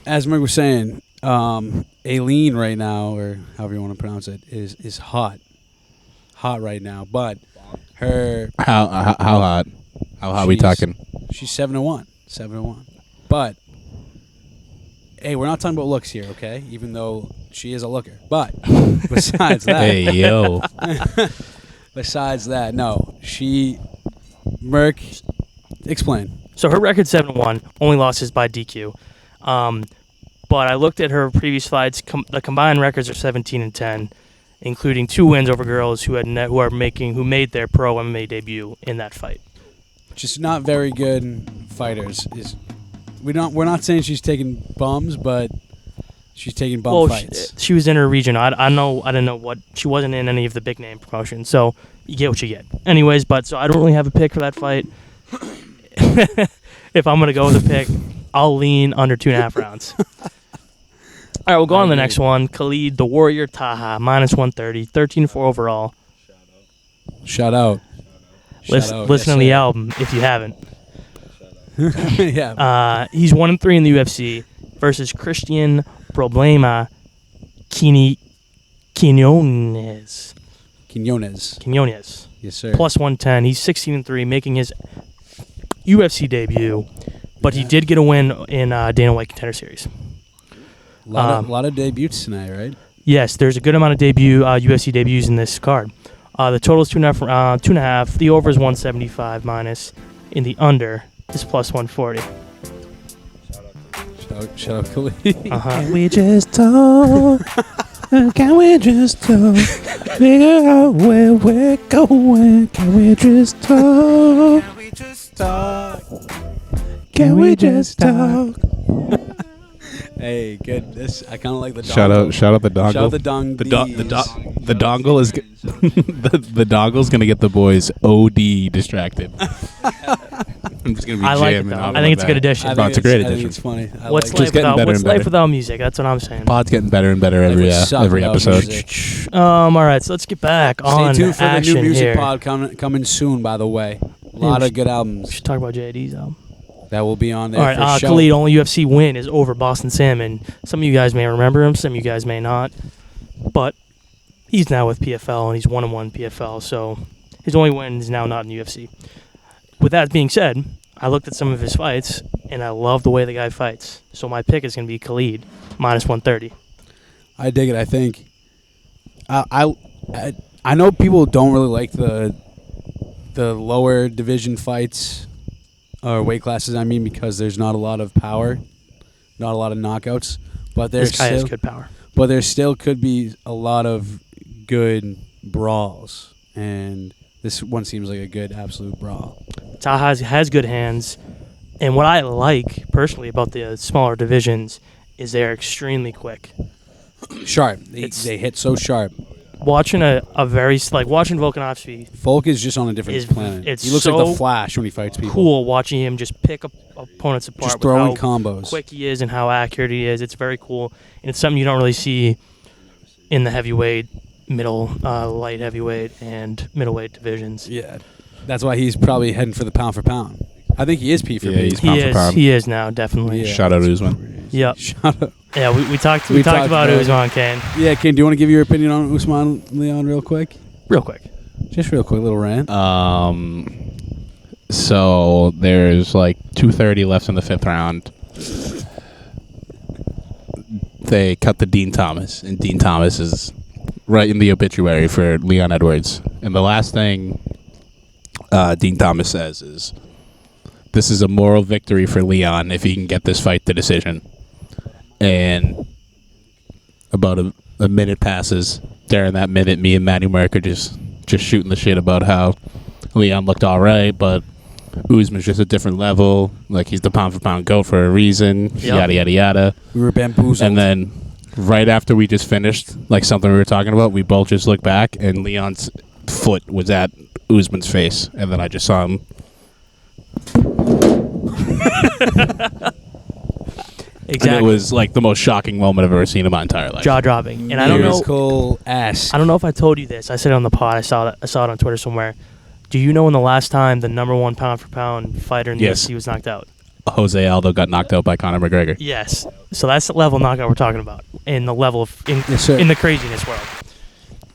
as Meg was saying, Aileen right now, or however you want to pronounce it, is hot. Hot right now. But her How hot? How hot we talking? She's 7-1. 7-1. But hey, we're not talking about looks here, okay? Even though she is a looker. But besides that, Hey yo. besides that, no. Merck, explain. So her record's 7-1. Only losses by DQ. But I looked at her previous fights. The combined records are 17-10, including 2 wins over girls who made their pro MMA debut in that fight. Just not very good fighters. We're not saying she's taking bums, but she's taking bum fights. She was in her region. I didn't know what. She wasn't in any of the big name promotions, so you get what you get. Anyways, so I don't really have a pick for that fight. If I'm gonna go with a pick, I'll lean under 2.5 rounds. All right, we'll go on to the next one. Khalid, the Warrior Taha, minus 130, 13-4 overall. Shout out. Listen to the album if you haven't. Yeah. He's 1-3 in the UFC versus Christian Problema Quinones. Yes, sir. Plus 110. He's 16-3, making his UFC debut, but he did get a win in Dana White Contender Series. A lot of debuts tonight, right? Yes, there's a good amount of UFC debuts in this card. The total is 2.5. The over is 175 minus. In the under is plus 140. Shout out Khalid. Uh-huh. We just talk. Can we just talk? Figure out where we're going. Can we just talk? Can we just talk? Hey, good. This I kind of like the Shout dongle. out the dongle. Shout out the dong. The dongle is the dongle's gonna get the boys OD distracted. I'm just gonna be I like it jamming though. out I think on it's a that. good addition. it's a great I think addition. it's funny. I What's like life it. getting without better what's and life better. without music? That's what I'm saying. Pod's getting better and better every Like, we suck every without episode. music. All right, so let's get back on Stay tuned for the action new music here. pod coming soon. By the way, a lot of good We albums should talk about JD's album. that will be on there All right, for show. Khalid, only UFC win is over Boston Salmon. Some of you guys may remember him, some of you guys may not. But he's now with PFL, and he's 1-1 PFL, so his only win is now not in UFC. With that being said, I looked at some of his fights, and I love the way the guy fights. So my pick is going to be Khalid, minus 130. I dig it. I think. I know people don't really like the lower division fights or weight classes. I mean, because there's not a lot of power, not a lot of knockouts. But there's This guy has still, good power. but there still could be a lot of good brawls, and this one seems like a good absolute brawl. Taha has good hands, and what I like personally about the smaller divisions is they're extremely quick. Sharp. It's- They hit so sharp. Watching watching Volkanovski, Folk is just on a different Is- planet. it's He looks like the so Flash when he fights people. cool watching him just pick up opponents apart. Just with throwing how combos. quick he is and how accurate he is. It's very cool, and it's something you don't really see in the heavyweight, light heavyweight, and middleweight divisions. Yeah, that's why he's probably heading for the pound for pound. I think he is P for Yeah, P. he's pound for pound. He is now definitely. Yeah. Shout out Usman. Yep. Shout out. Yeah, we talked We talked about about Usman Kane Yeah, Ken, do you want to give your opinion on Usman Leon real quick? real quick. Just real quick, little rant. So there's like 2:30 left in the 5th round. They cut to Dean Thomas, and Dean Thomas is right in the obituary for Leon Edwards. And the last thing Dean Thomas says is, "This is a moral victory for Leon if he can get this fight to decision." And about a minute passes. During that minute, me and Matty Moped are just shooting the shit about how Leon looked all right, but Usman's just a different level. Like, he's the pound for pound GOAT for a reason. Yep. Yada yada yada. We were bamboozled. And then right after we just finished, like something we were talking about, we both just looked back, and Leon's foot was at Usman's face, and then I just saw him. Exactly. And it was like the most shocking moment I've ever seen in my entire life. Jaw dropping. And I don't know. Miracle ass. I don't know if I told you this. I said it on the pod. I saw it on Twitter somewhere. Do you know when the last time the #1 pound for pound fighter in the Yes. UFC was knocked out? Jose Aldo got knocked out by Conor McGregor. Yes. So that's the level of knockout we're talking about, in the level of Yes, sir. in the craziness world.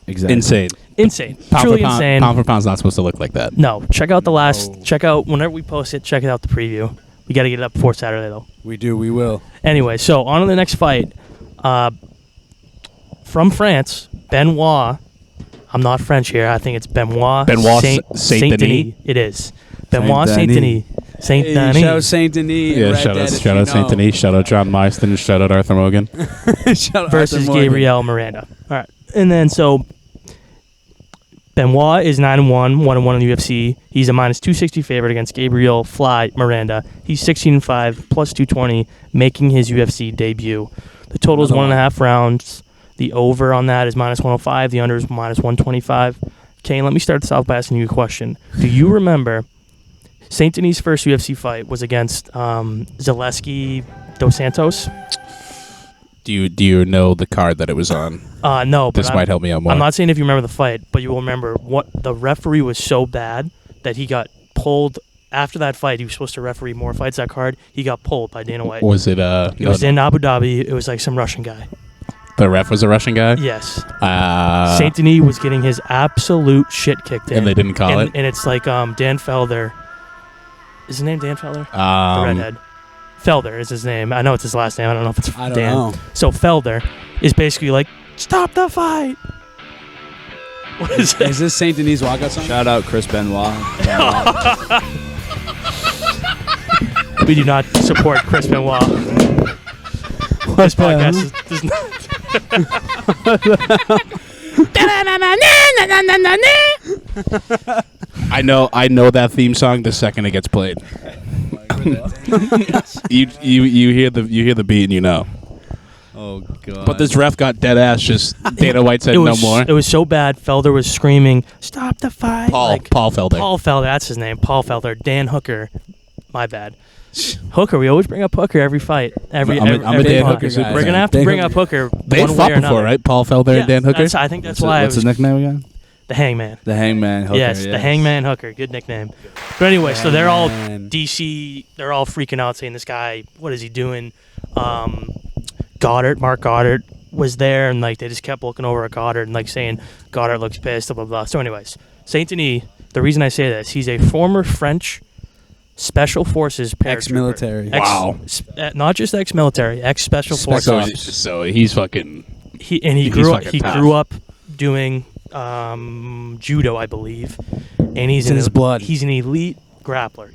Exactly. Insane. Insane. Pound Truly for pound, insane. Pound for pound's not supposed to look like that. No. Check out the last. No. Check out whenever we post it. Check it out the preview. We got to get it up before Saturday though. We do. We will. Anyway, so on to the next fight. From France, Benoit. I'm not French here. I think it's Benoit. Benoit Saint Denis. It is. Benoit Saint Denis. Saint Hey, Denis. shout out Saint Denis. Yeah, Red shout Dead, out if shout you out Saint know. Denis, shout out John Marston, shout out Arthur Morgan. Shout out Versus Arthur Morgan. Gabriel Miranda. All right. And then so Benoit is 9-1, 1-1 in the UFC. He's a -260 favorite against Gabriel Fly Miranda. He's 16-5, plus 220, making his UFC debut. The total is Another 1.5 rounds. The over on that is -105. The under is -125. Kane, let me start this off by asking you a question. Do you remember St. Denis' first UFC fight was against Zaleski Dos Santos? Do you know the card that it was on? No, but This might help me out more. I'm not saying if you remember the fight, but you will remember what the referee was so bad that he got pulled. After that fight, he was supposed to referee more fights that card. He got pulled by Dana White. Was it It was in Abu Dhabi. It was like some Russian guy. the ref was a Russian guy? Yes. Uh, St. Denis was getting his absolute shit kicked in. and they didn't call and, it? And it's like Dan Felder. Is his name Dan Felder? The Um, redhead. Felder is his name. I know it's his last name. I don't know if it's I don't Dan. know. So Felder is basically like, stop the fight. What is it? Is this Saint Denis walkout song? Shout out Chris Benoit. We do not support Chris Benoit. This podcast does not. I know that theme song the second it gets played. you hear the beat and you know. Oh god. But this ref got dead ass. Just Dana White said It no was, more. It was so bad. Felder was screaming, "Stop the fight!" Paul Felder. Paul Felder, that's his name. Paul Felder. Dan Hooker. My bad. Hooker. We always bring up Hooker every fight. I'm a every Dan pod. Hooker super We're fan. gonna have to bring up Hooker. They one way fought or before, another. right? Paul Felder and Dan Hooker. I think that's why. What's the nickname again? The Hangman. The Hangman Hooker. Yes, the Hangman Hooker. Good nickname. But anyway, so they're all DC. They're all freaking out, saying this guy, what is he doing? Mark Goddard was there, and like they just kept looking over at Goddard and like saying Goddard looks pissed, blah blah blah. So, anyways, Saint Denis. The reason I say this, he's a former French Special Forces paratrooper. Ex-military. Wow. Not just ex-military, ex-special forces. So he's fucking. He grew up doing judo, I believe, and he's in his blood. He's an elite grappler,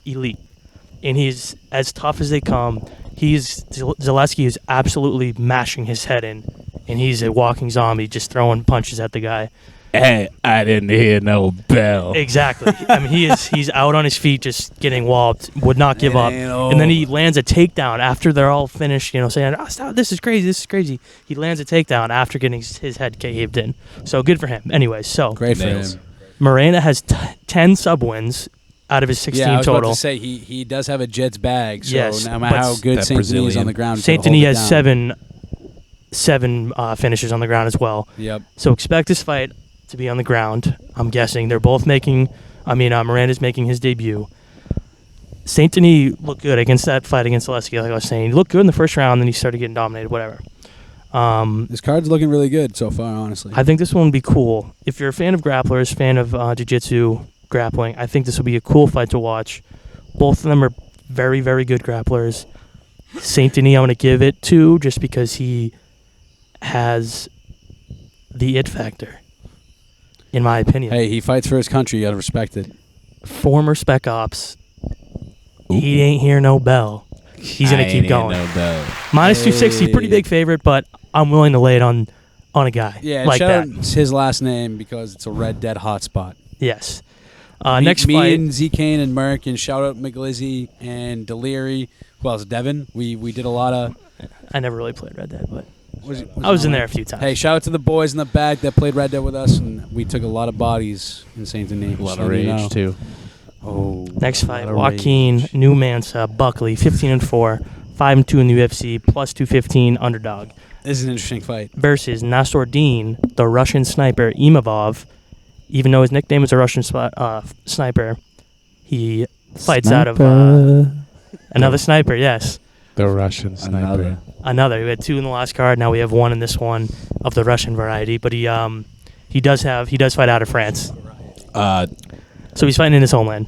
and he's as tough as they come. Zaleski is absolutely mashing his head in, and he's a walking zombie, just throwing punches at the guy. Hey, I didn't hear no bell. Exactly. I mean, he's out on his feet, just getting walloped, would not give up, and then he lands a takedown after they're all finished. Saying, "Oh, stop! This is crazy." He lands a takedown after getting his head caved in. So good for him. Anyways, so Great for him. Morena has 10 sub wins out of his 16 Yeah, I was total. about to say he does have a Jets bag. So Yes, no matter but how good that Saint Denis is Brazilian. on the ground, Saint he'll hold Denis it has down. seven finishes on the ground as well. Yep. So expect this fight to be on the ground. I'm guessing they're both Miranda's making his debut. Saint Denis looked good against that fight against Zaleski, like I was saying. He looked good in the first round, then he started getting dominated, whatever. This card's looking really good so far, honestly. I think this one would be cool. If you're a fan of grapplers, fan of jiu-jitsu, grappling, I think this will be a cool fight to watch. Both of them are very, very good grapplers. Saint Denis, I'm going to give it to just because he has the it factor, in my opinion. Hey, he fights for his country. You got to respect it. Former Spec Ops. He ain't hear no bell. He's going to keep going. Minus 260, pretty big favorite, but I'm willing to lay it on a guy like shout that. out his last name because it's a Red Dead hotspot. Yes. Me Next fight. and Z Kane and Merck and shout out McGlizzy and Deliri. Who else? Devin. We did a lot of. I never really played Red Dead, but Was I was in there a few times. Hey, shout out to the boys in the back that pplayed Red Dead with us, and we took a lot of bodies in Saint Denis. A lot of rage too. Oh. Next fight, lot of Joaquin rage. Numansa Buckley, 15-4, 5-2 in the UFC, plus 215 underdog, This is an interesting fight. versus Nassourdine, the Russian sniper Imavov. Even though his nickname is a Russian sniper, he fights out of another sniper. Yes, The Russian sniper. another. We had 2 in the last card. Now we have 1 in this one of the Russian variety. But he does fight out of France. So he's fighting in his homeland,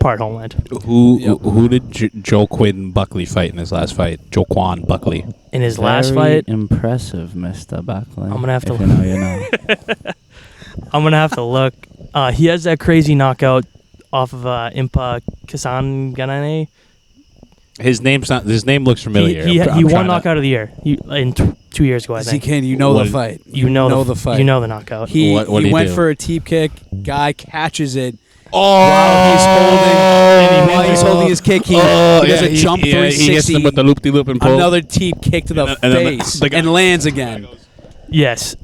part homeland. Who did Joe Quinn Buckley fight in his last fight? Joaquin Buckley. In his last fight, Impressive, Mr. Buckley. I'm gonna have to. If you know, you know. I'm gonna have to look. He has that crazy knockout off of Impa Kasangane. His name looks familiar. He I'm won trying knockout of the year in 2 years ago, I Z think. Kane, you know What- the fight. You know the fight. You know the knockout. He What did he went do? for a teep kick. Guy catches it. And While he's holding his kick, he does a jump He hits 360. him with the loop-de-loop and pull. Another teep kick to the And then face the guy- and lands again. Yes,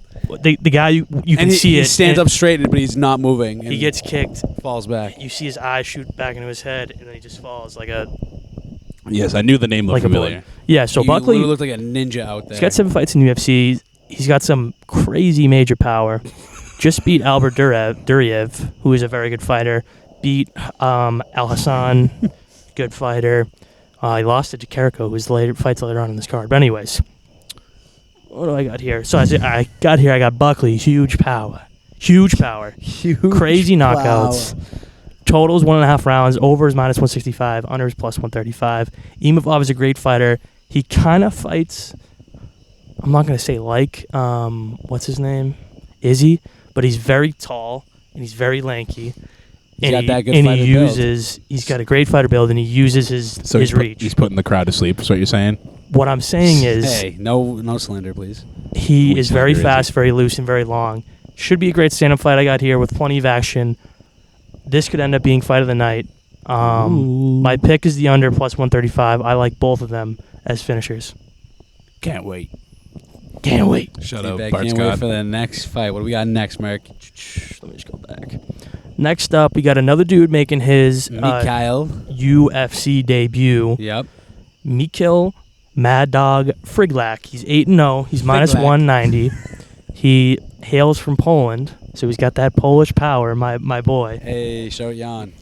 the guy you can And see he it. stands and up straight, but he's not moving. And He gets kicked. falls back. You see his eyes shoot back into his head, and then he just falls like a Yes, I knew the name looked like a familiar. bullet. Yeah. So He Buckley, literally looked like a ninja out there. he's got 7 fights in the UFC. He's got some crazy major power. Just beat Albert Duriev, who is a very good fighter. Beat Al Hassan, good fighter. He lost to Jericho, who's fights later on in this card. But anyways, what do I got here? So I got Buckley, huge power. Huge, crazy knockouts. Totals 1.5 rounds. Over is minus 165. Under is plus 135. Imavov is a great fighter. He kind of fights. I'm not gonna say what's his name, Izzy, but he's very tall and he's very lanky. He's got that good and fighter he build. uses. He's got a great fighter build, and he uses his So reach. he's putting the crowd to sleep. Is what you're saying? What I'm saying is Hey, no slander, please. he We is very slander fast, very loose, and very long. Should be a great stand-up fight I got here with plenty of action. This could end up being fight of the night. My pick is the under plus 135. I like both of them as finishers. Can't wait. Can't wait. Shut Hey, up, Beck, Bart can't wait Scott. for the next fight. What do we got next, Merc? Let me just go back. Next up, we got another dude making his Mikhail. UFC debut. Yep. Mikhail Mad Dog Friglak. He's 8-0. He's minus Friglak. 190. He hails from Poland, so he's got that Polish power, my boy. Hey, show it Jan.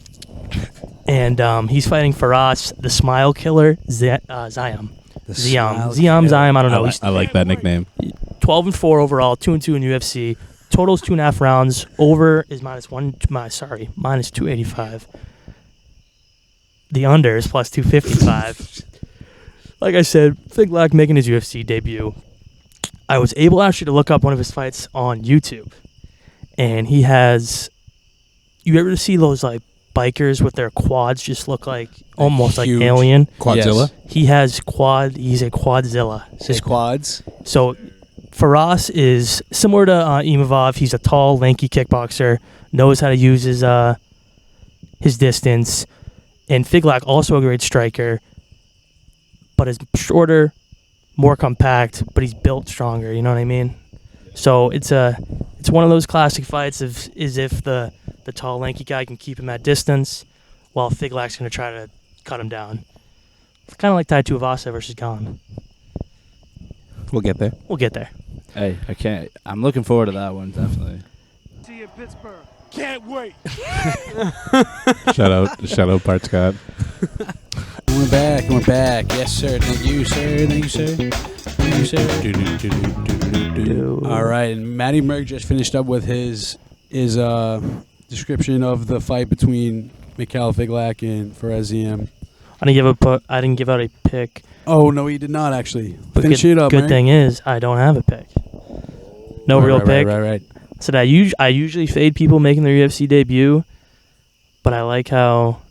And he's fighting Faraz, the Smile Killer, Ziam. Ziam, I don't know. He's I like that nickname. 12-4 overall, 2-2 in UFC. Total's 2.5 rounds. Over is minus 285. The under is plus 255. Like I said, Friglak making his UFC debut. I was able actually to look up one of his fights on YouTube, and he has. You ever see those like bikers with their quads just look like almost Huge. like alien? Quadzilla? He has He's a quadzilla. His quads. So Faraz is similar to Imavov. He's a tall, lanky kickboxer. Knows how to use his distance. And Friglak, also a great striker, but is shorter, more compact, but he's built stronger. You know what I mean? So it's one of those classic fights of is if the tall, lanky guy can keep him at distance, while Friglak's going to try to cut him down. It's kind of like Tuivasa versus Gane. We'll get there. We'll get there. Hey, I can't. I'm looking forward to that one, definitely. See you in Pittsburgh. Can't wait. Shout out, Bart Scott. We're back. Yes, sir. Thank you, sir. All right, and Matty Merck just finished up with his description of the fight between Mikhail Friglak and Fareziam. I didn't give out a pick. Oh no, he did not actually. But Finish good, it up, good Merck. thing is I don't have a pick. No real pick. Right. So I usually fade people making their UFC debut, but I like how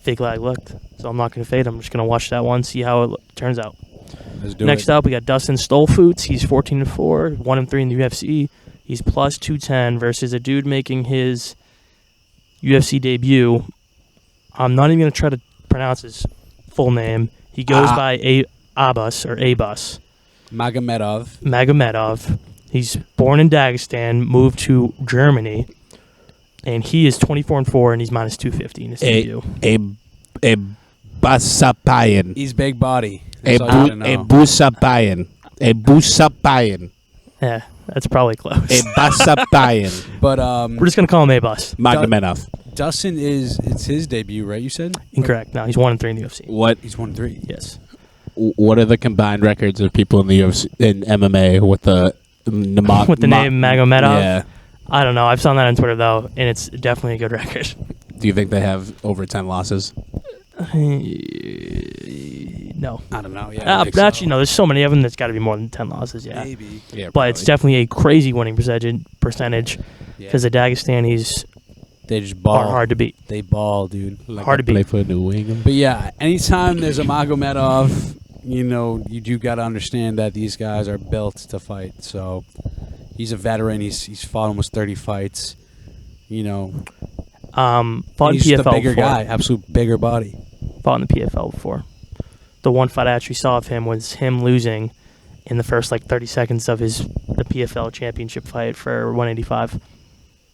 Friglak looked, so I'm not going to fade him. I'm just going to watch that one, see how it turns out. Let's do Next it. up, we got Dustin Stolfoots. He's 14-4, 1-3 in the UFC. He's plus 210 versus a dude making his UFC debut. I'm not even going to try to pronounce his full name. He goes by Abbas or Abus. Magomedov. He's born in Dagestan, moved to Germany, and he is 24-4, and he's minus 250 in his debut. A Basapayan. He's big body. A That's all you gotta know. Busapayan. Yeah, that's probably close. A Basapayan. But We're just going to call him Abus. Magomedov. Dustin it's his debut, right? You said Incorrect. No, he's 1-3 in the UFC. What he's 1-3. Yes. What are the combined records of people in the UFC in MMA with the With the name Magomedov? Yeah. I don't know. I've seen that on Twitter, though, and it's definitely a good record. Do you think they have over 10 losses? No. I don't know. Yeah, I think Actually, so. no. There's so many of them that's got to be more than 10 losses, yeah. Maybe. Yeah, But it's definitely a crazy winning percentage Yeah. because the Dagestanis They just ball. are hard to beat. They ball, dude. hard to beat. Play for New England. But yeah, anytime there's a Magomedov, you do got to understand that these guys are built to fight. So he's a veteran. He's fought almost 30 fights. Fought in he's PFL the bigger before. guy, absolute bigger body. Fought in the PFL before. The one fight I actually saw of him was him losing in the first 30 seconds of the PFL championship fight for 185.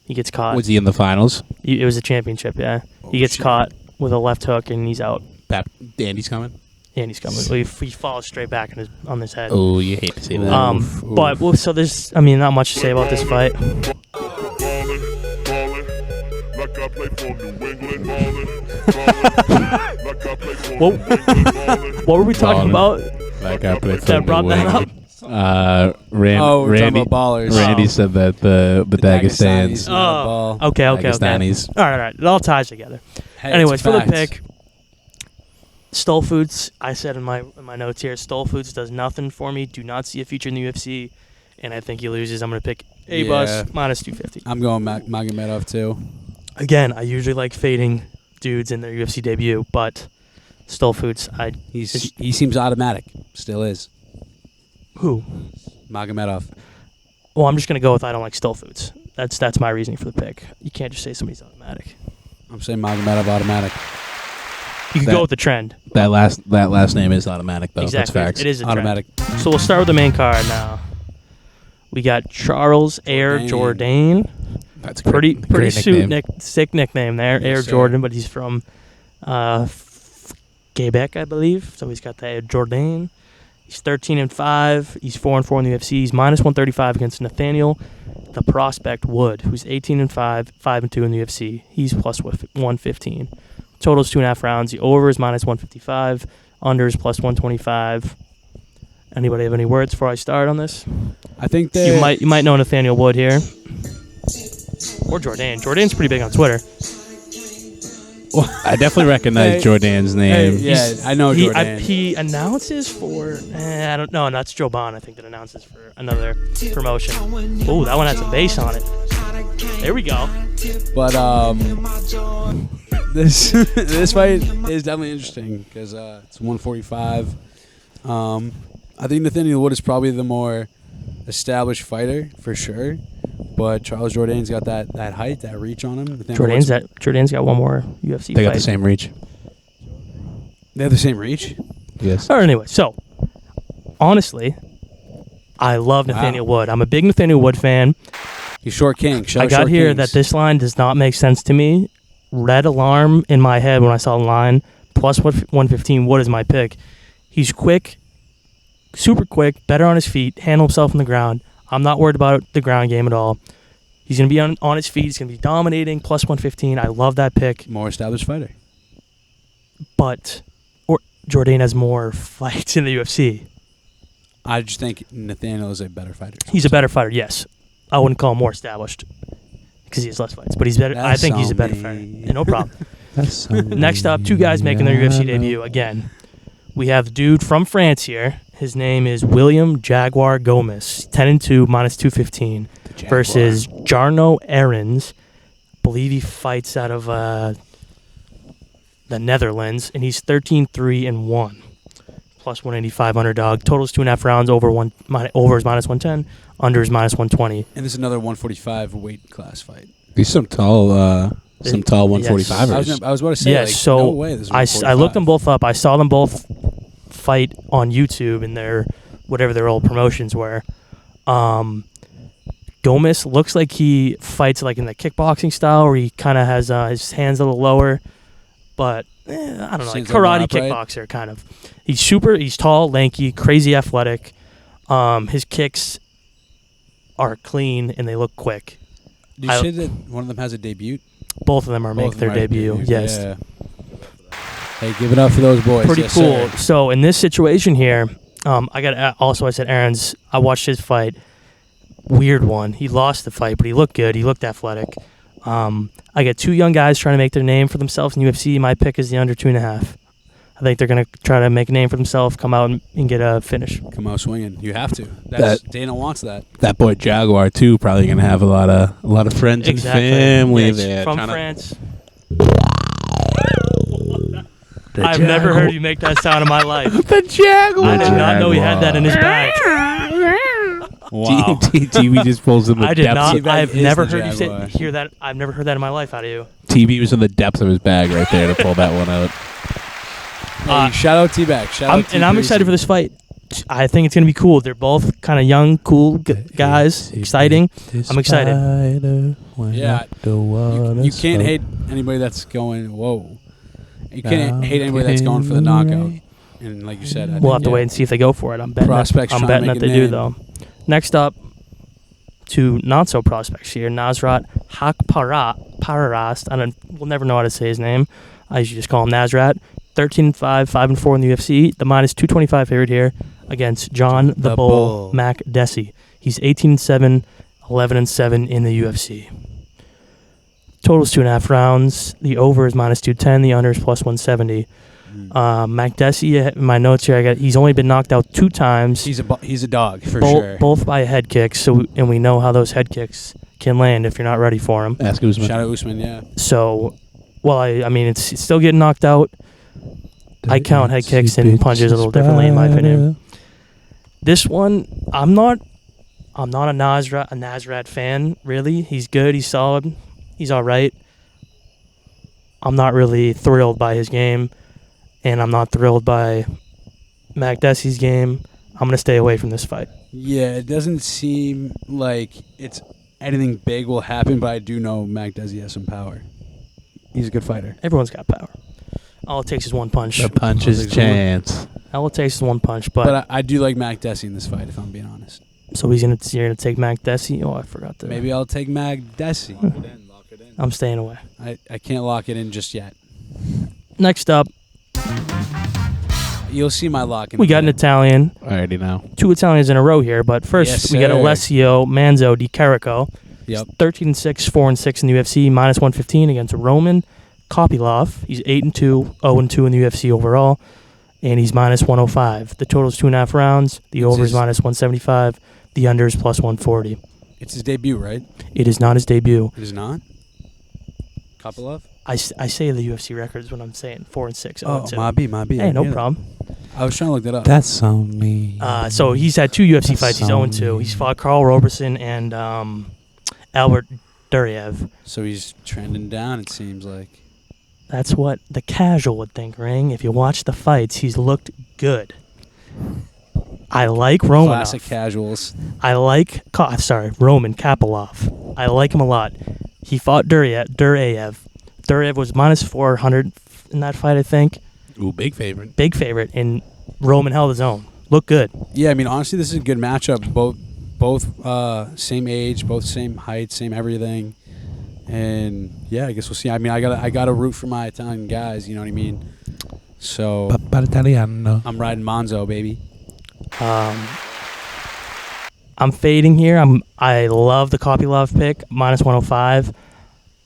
He gets caught. Was he in the finals? It was a championship, yeah. He gets caught with a left hook and he's out. Andy's coming? And he's coming. He falls straight back on his head. Oh, you hate to see that. But so there's, not much to say about this fight. Like I play for New England, What were we talking Ballin'. about? Like I play for That brought New that up? England. We're talking Randy, about ballers. Randy said that the Dagestans, Ball. Okay. Dagestanis. All right. It all ties together. Hey, Anyways, it's for the facts. pick, Stole Foods, I said in my notes here, Stole Foods does nothing for me. Do not see a future in the UFC, and I think he loses. I'm going to pick Abus Yeah. minus 250. I'm going Magomedov too. Again, I usually like fading dudes in their UFC debut, but Stolfoots. He seems automatic. Still is. Who? Magomedov. Well, I'm just gonna go with I don't like Stolfoots. That's my reasoning for the pick. You can't just say somebody's automatic. I'm saying Magomedov automatic. You can go with the trend. That last name is automatic, though. Exactly. That's facts. It is a Automatic. trend. So we'll start with the main card now. We got Charles Air Jourdain. That's a Pretty great nickname. sick nickname there, Yes, Air sir. Jordan, but he's from Quebec, I believe. So he's got the Air Jourdain. He's 13-5. He's 4-4 in the UFC. He's minus 135 against Nathaniel, the Prospect Wood, who's 18-5, 5-2 in the UFC. He's plus 115. Total's 2.5 rounds. The over is minus 155. Under is plus 125. Anybody have any words before I start on this? I think that You might know Nathaniel Wood here. Or Jourdain. Jourdain's pretty big on Twitter. I definitely recognize Jordan's name. yeah, I know Jourdain. He announces for I don't know. That's Joe Bond, I think, that announces for another promotion. Ooh, that one has some bass on it. There we go. But this this fight is definitely interesting because it's 145. I think Nathaniel Wood is probably the more established fighter for sure, but Charles Jourdain's got that height, that reach on him. Jourdain's got one more UFC They fight. got the same reach. They have the same reach. Yes. Or anyway, so honestly, I love Nathaniel Wood. I'm a big Nathaniel Wood fan. He's short king. I got here that this line does not make sense to me. Red alarm in my head when I saw the line. Plus 115. Wood is my pick. He's quick, super quick, better on his feet, handle himself on the ground. I'm not worried about the ground game at all. He's going to be on his feet. He's going to be dominating. Plus 115. I love that pick. more established fighter. But Jourdain has more fights in the UFC. I just think Nathaniel is a better fighter. He's a better fighter, yes. I wouldn't call him more established because he has less fights, but he's better. I think he's a better fighter. Yeah, no problem. Next up, two guys making their UFC debut again. We have the dude from France here. His name is William Jaguar Gomez, 10-2, minus 215, versus Jarno Aarons. I believe he fights out of the Netherlands, and he's 13-3-1, plus 185 underdog. Total's 2.5 rounds. Over is minus 110. Under is minus 120. And this is another 145 weight class fight. These some tall 145ers. Yes. I was about to say, Yes, so no way. This is I looked them both up. I saw them both fight on YouTube in their whatever their old promotions were. Gomez looks like he fights like in the kickboxing style, where he kind of has his hands a little lower, but I don't know, like Seems like karate more upright. kickboxer kind of. He's tall, lanky, crazy athletic. His kicks are clean and they look quick. Do you say that one of them has a debut? Both of them are making their debut. Yes. Yeah. Hey, give it up for those boys. Pretty Yes, cool. sir. So in this situation here, I said Aaron's. I watched his fight. Weird one. He lost the fight, but he looked good. He looked athletic. I got two young guys trying to make their name for themselves in UFC. My pick is the under 2.5. I think they're going to try to make a name for themselves, come out and get a finish. Come out swinging. You have to. Dana wants that. That boy Jaguar too, probably gonna have a lot of friends Exactly. and family Yes, there. from trying to- France. I've never heard you make that sound in my life. The Jaguar. I did not know he had that in his bag. Wow. TV just pulls in the I did depths. not. T-Bag I've is never the heard you Jaguar. hear that. I've never heard that in my life out of you. TV was in the depths of his bag right there to pull that one out. Hey, shout out T-Back. Shout out I'm excited for this fight. I think it's going to be cool. They're both kind of young, cool guys. Exciting. I'm excited. Yeah. You can't hate anybody that's going, whoa. You can't hate anybody that's going for the knockout. And like you said, We'll have to wait and see if they go for it. I'm betting. Prospects I'm trying to betting make that a they do, name. though. Next up, to not so prospects here, Nasrat Hakparast. We'll never know how to say his name. I usually just call him Nasrat. 13-5, 5-4 in the UFC. The minus 225 favorite here against John the Bull Makdessi. He's 18-7, 11-7 in the UFC. Total's 2.5 rounds. The over is minus 210. The under is plus 170. Makdessi, in my notes here, he's only been knocked out 2 times. He's a dog for sure. Both by a head kick. And we know how those head kicks can land if you're not ready for them. Ask Usman. Shout out Usman, yeah. So, I mean, it's still getting knocked out. I count head kicks and punches a little differently, in my opinion. This one, I'm not a Nasrat fan, really. He's good. He's solid. He's all right. I'm not really thrilled by his game, and I'm not thrilled by Makdessi's game. I'm going to stay away from this fight. Yeah, it doesn't seem like it's anything big will happen, but I do know Makdessi has some power. He's a good fighter. Everyone's got power. All it takes is one punch. The punch's chance. All it takes is one punch. But I do like Makdessi in this fight, if I'm being honest. So you're gonna take Makdessi? Oh, I forgot to. Maybe I'll take Makdessi. Lock it in. I'm staying away. I can't lock it in just yet. Next up, You'll see my lock in. we got an Italian. I already know. 2 Italians in a row here, but first Yes, we got sir. Alessio Manzo di Carico. Yep. 13-6, 4-6 in the UFC, minus 115 against Roman Kopylov. He's 8-2, 0-2 in the UFC overall, and he's minus 105. The total is 2.5 rounds. The over is minus 175. The under is plus 140. It's his debut, right? It is not his debut. It is not? Kopylov? I say the UFC record is what I'm saying. 4-6, 0-2. my B. Hey, no problem. I was trying to look that up. That's on me. So he's had 2 UFC fights. He's So 0-2. He's fought Carl Roberson and Albert Duryev. So he's trending down, it seems like. That's what the casual would think, Ring. If you watch the fights, he's looked good. I like Romanov. Classic casuals. I like Roman Kopylov. I like him a lot. He fought Duryev. Duryev was minus 400 in that fight, I think. Ooh, big favorite. Big favorite, and Roman held his own. Looked good. Yeah, I mean, honestly, this is a good matchup. Both same age, both same height, same everything. And yeah, I guess we'll see. I mean, I got to root for my Italian guys. You know what I mean? So Italiano. I'm riding Monzo, baby. I'm fading here. I love the Kopylov pick, minus 105.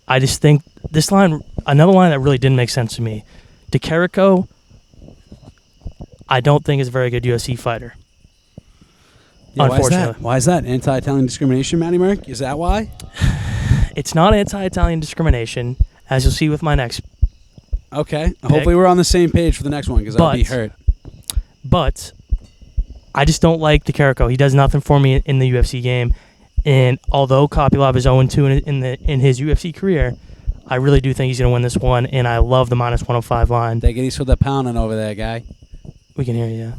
I just think this line, another line that really didn't make sense to me. DeCarico, I don't think is a very good UFC fighter. Yeah, Unfortunately. Why is that? Anti-Italian discrimination, Matty Mark? Is that why? It's not anti-Italian discrimination, as you'll see with my next. Okay. Hopefully we're on the same page for the next one because I'll be hurt. But I just don't like DeCarico. He does nothing for me in the UFC game. And although Kopylov is 0-2 in his UFC career, I really do think he's going to win this one. And I love the minus 105 line. Take it easy with the pounding over there, guy. We can hear you.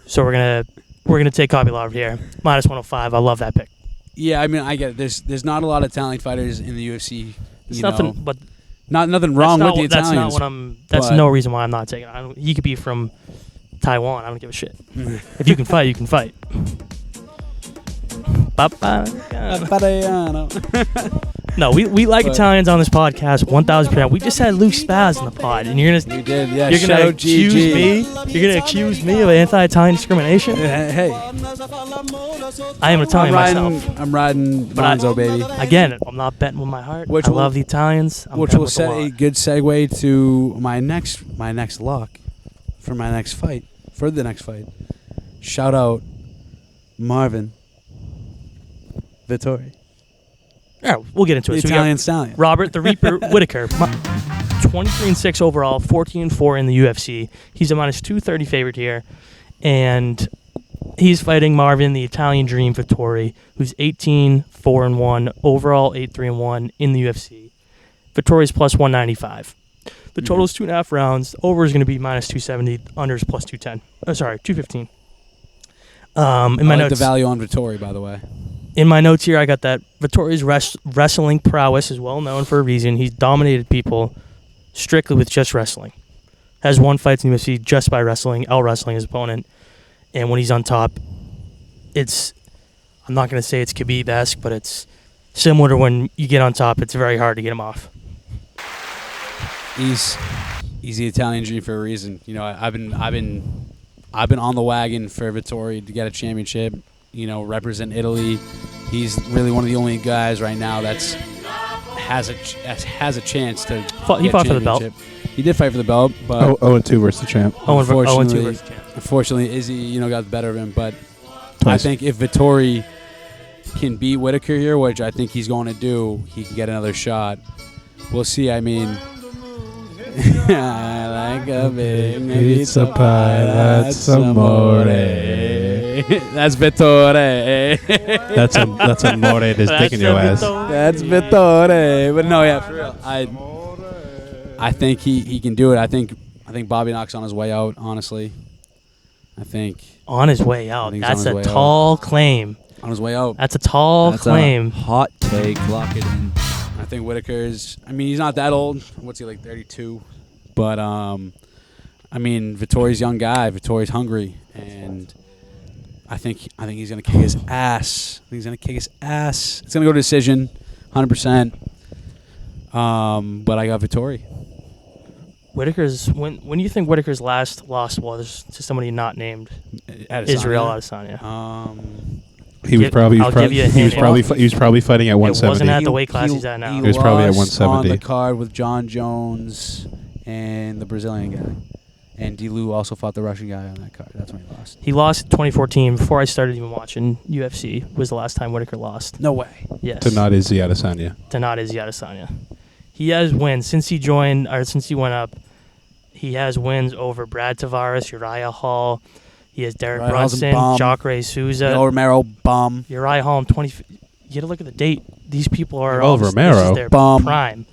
So we're gonna take Kopylov here, minus 105. I love that pick. Yeah, I mean, I get it. There's not a lot of Italian fighters in the UFC. It's nothing, but nothing wrong with the Italians. That's not what I'm. That's no reason why I'm not taking it. He could be from Taiwan. I don't give a shit. If you can fight, you can fight. No, we like Italians on this podcast 1,000%. We just had Luke Spaz in the pod, and you're gonna. We did, yeah. You're gonna accuse me. You're gonna accuse me of anti-Italian discrimination. Hey, I am Italian myself. I'm riding Monzo, baby. Again, I'm not betting with my heart. I love the Italians. Which will set a good segue to my next lock for my next fight. For the next fight, shout out Marvin Vittori. Yeah, we'll get into it. The Italian stallion. Robert the Reaper Whitaker, 23-6 overall, 14-4 in the UFC. He's a minus 230 favorite here, and he's fighting Marvin, the Italian Dream Vittori, who's 18-4-1 overall, 8-3-1 in the UFC. Vittori's plus 195. The total is 2.5 rounds. Over is going to be minus 270. Under is plus 210. 215. In my notes, the value on Vittori, by the way. In my notes here, I got that Vittori's wrestling prowess is well known for a reason. He's dominated people strictly with just wrestling. Has won fights in the UFC just by wrestling, out-wrestling his opponent. And when he's on top, I'm not going to say it's Khabib-esque, but it's similar to when you get on top, it's very hard to get him off. He's the Italian Dream for a reason. You know, I've been on the wagon for Vittori to get a championship. You know, represent Italy. He's really one of the only guys right now that's has a chance to. He fought for the belt. He did fight for the belt, but 0-2 versus the champ. 0-2 versus the champ. Unfortunately, Izzy, got the better of him. But Twice. I think if Vittori can beat Whitaker here, which I think he's going to do, he can get another shot. We'll see. I mean, I like a big pizza pie, that's amore. That's Vittore. That's amore that's dick in your ass. That's Vittore. But no, yeah, for real. I think he can do it. I think Bobby Knox on his way out, honestly. I think On his way out. think he's That's on a his way tall claim. on his way out. That's a tall That's claim. a hot take. Lock it in. I think Whitaker's. I mean, he's not that old. What's he, like 32? But I mean, Vittori's a young guy. Vittori's hungry, and I think he's gonna kick his ass. I think he's gonna kick his ass. It's gonna go to decision, 100%. But I got Vittori. Whitaker's when do you think Whitaker's last loss was to somebody not named Israel Adesanya? He was I'll give you a hint. he was probably fighting at It wasn't 170. at the weight class he's at now. He was probably at lost 170. on the card with John Jones and the Brazilian guy, and Dilu also fought the Russian guy on that card. That's when he lost. He lost in 2014. Before I started even watching UFC, was the last time Whitaker lost. No way. Yes. To not Izzy Adesanya. To not Izzy Adesanya. He has wins since he joined or since he went up. He has wins over Brad Tavares, Uriah Hall. He has Derek Uriah Hall's a Brunson, bum. Jacare Souza, Yoel Romero, bum. Uriah Hall in 20. You got to look at the date. These people are Yoel all this Romero, is their bum. prime.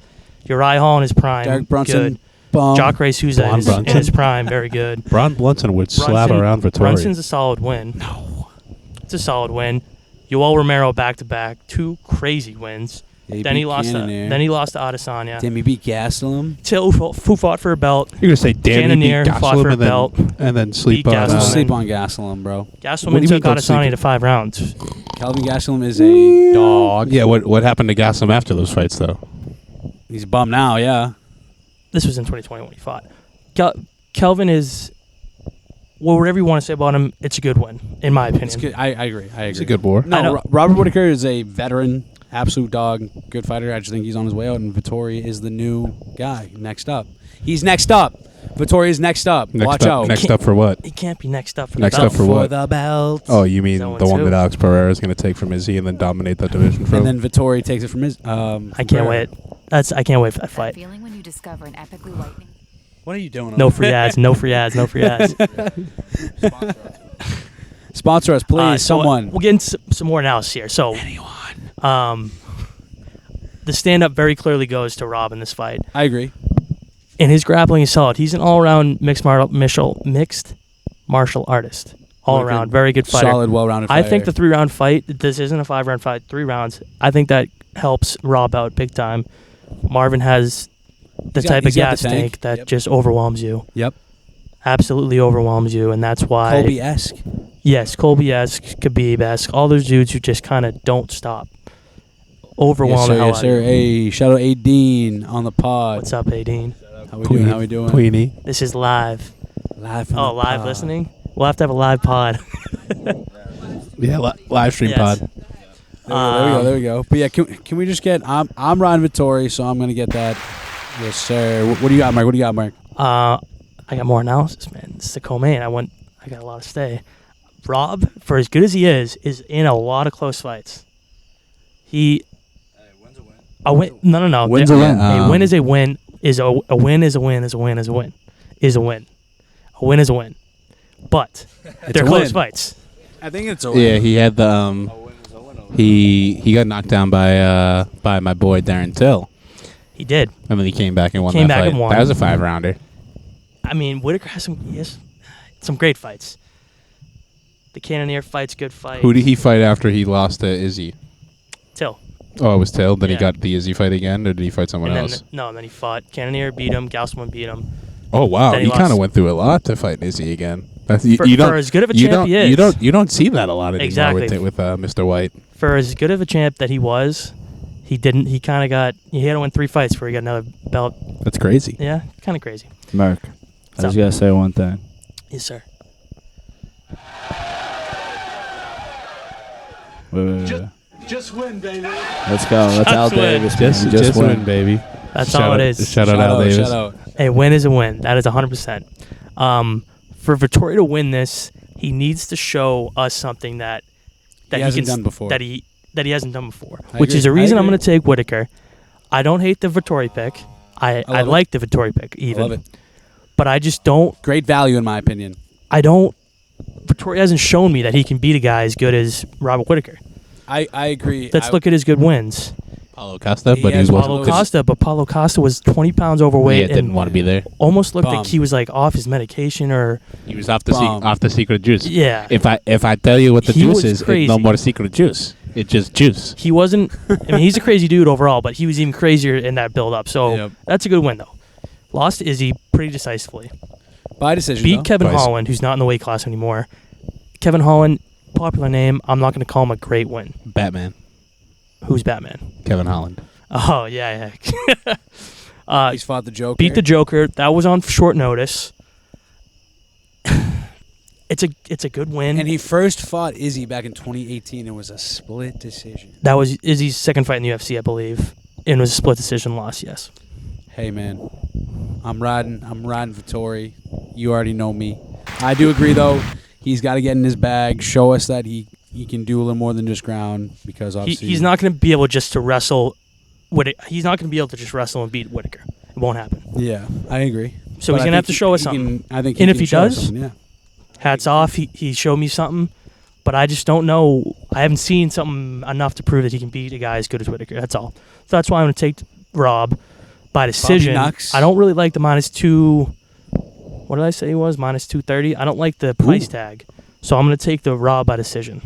Uriah Hall in his prime, Derek Brunson, good. bum. Jacare Souza Blonde in Brunson. his prime, very good. Bron Blunson would slap around Vittori. Brunson's a solid win. No. It's a solid win. Yoel Romero back-to-back, 2 crazy wins. Yeah, Then he beat lost to Cannonier. Adesanya. Damn, he beat Gastelum. Till who fought for a belt. You're gonna say Danny Cannonier beat fought for a Gastelum belt. and then sleep Beat on. Gastelum. Sleep on Gastelum, bro. What do Gastelum you took mean don't sleep? Adesanya to 5 rounds. Calvin Gastelum is a dog. Yeah, what happened to Gastelum after those fights though? He's bummed now, yeah. This was in 2020 when he fought. Kelvin is, well, whatever you want to say about him, it's a good win, in my opinion. It's good. I agree. It's a good war. I No, know. Robert Whitaker is a veteran, absolute dog, good fighter. I just think he's on his way out, and Vittori is the new guy. Next up. He's next up. Vittori is next up. Watch out. Next up for what? He can't be next up for Next the up belt. for what? the belt. Oh, you mean He's the one 0-2. that Alex Pereira is going to take from Izzy and then dominate that division from? And then Vittori takes it from his. I can't wait. I can't wait for that fight. Feeling when you discover an epically lightning. What are you doing? No free ads. No free ads. No free ads. Sponsor us, please. So someone. We'll get into some more analysis here. So Anyone. The stand-up very clearly goes to Rob in this fight. I agree. And his grappling is solid. He's an all-around mixed martial artist. All Like a around, very good fighter. Solid, well-rounded I fighter. think the 3-round fight, this isn't a 5-round fight, 3 rounds. I think that helps Rob out big time. Marvin has the type of he's got gas the tank. tank that Yep. just overwhelms you. Yep. Absolutely overwhelms you, and that's why. Colby-esque. Yes, Colby-esque, Khabib-esque, all those dudes who just kind of don't stop. Overwhelm the hell Yes, out sir. of you. Hey, shout out Adine on the pod. What's up, Adine? How we doing? How we doing? Queenie. This is live. Live from Oh, the live pod. listening? We'll have to have a live pod. Yeah, live stream Yes. pod. There we go. But yeah, can we just get? I'm Ryan Vittori, so I'm gonna get that. Yes, sir. What do you got, Mark? I got more analysis, man. This is the co-main. I got a lot to say. Rob, for as good as he is in a lot of close fights. A win. No. Win's a win. A win is a win. A win is a win. Is a win. Is a win. Is a win. A win is a win. But they're a close win. fights. I think it's a Yeah, he had the he got knocked down by my boy Darren Till. He did. And then he came back and won Came that back fight. and won. That was a 5-rounder. I mean, Whitaker has some great fights. The Cannonier fight's good fight. Who did he fight after he lost to Izzy? Till. Oh, it was Till. Then he Yeah. got the Izzy fight again, or did he fight someone And else? then he fought. Cannonier beat him. Gausman beat him. Oh wow, then he he kind lost. of went through a lot to fight Izzy again. That's, For as good of a champ he is. You don't see that a lot anymore Exactly. with Mr. White. For as good of a champ that he was, he didn't. He kind of got. He had to win 3 fights before he got another belt. That's crazy. Yeah, kind of crazy. Mark, I What's just up? gotta say one thing. Yes, sir. Wait. Just win, baby. Let's go. That's Al win. Davis. man. Just win, baby. That's Shout all out- it is. Shout out Al Davis. Shout out. A win is a win. That is 100%. For Vittori to win this, he needs to show us something that He hasn't done before. That he hasn't done before. I Which agree. is the reason I I'm agree. going to take Whitaker. I don't hate the Vittori pick. I love it. like the Vittori pick I even. love it. but I just don't. Great value in my opinion. Vittori hasn't shown me that he can beat a guy as good as Robert Whittaker. I agree. Let's look at his good wins. Paulo Costa, He but he has was Paulo Costa, but Paulo Costa was 20 pounds overweight didn't and want to be there. almost looked like Bum. he was like off his medication or He was off the Bum. off the secret juice. yeah. If I tell you what the He juice was is, crazy. it's no more secret juice. It's just juice. He wasn't. I mean, he's a crazy dude overall, but he was even crazier in that build up. So Yep. that's a good win though. Lost to Izzy pretty decisively. By decision. Beat though. Kevin Bice. Holland, who's not in the weight class anymore. Kevin Holland, popular name. I'm not going to call him a great win. Batman, Who's Batman? Kevin Holland. Oh yeah. He's fought the Joker. Beat the Joker. That was on short notice. It's a good win. And he first fought Izzy back in 2018. It was a split decision. That was Izzy's second fight in the UFC, I believe. And it was a split decision loss, yes. Hey man, I'm riding Vittori. You already know me. I do agree though. He's got to get in his bag, show us that he can do a little more than just ground because obviously He's not going to be able just to wrestle. He's not going to be able to just wrestle and beat Whittaker. It won't happen. Yeah, I agree. So But he's I going to have think to show us he something. I think And if can he show us does, something, yeah. Hats off. He showed me something, but I just don't know. I haven't seen something enough to prove that he can beat a guy as good as Whittaker. That's all. So that's why I'm going to take Rob by decision. Nux. I don't really like the -2. What did I say he was? -230. I don't like the price tag. So I'm going to take the Rob by decision.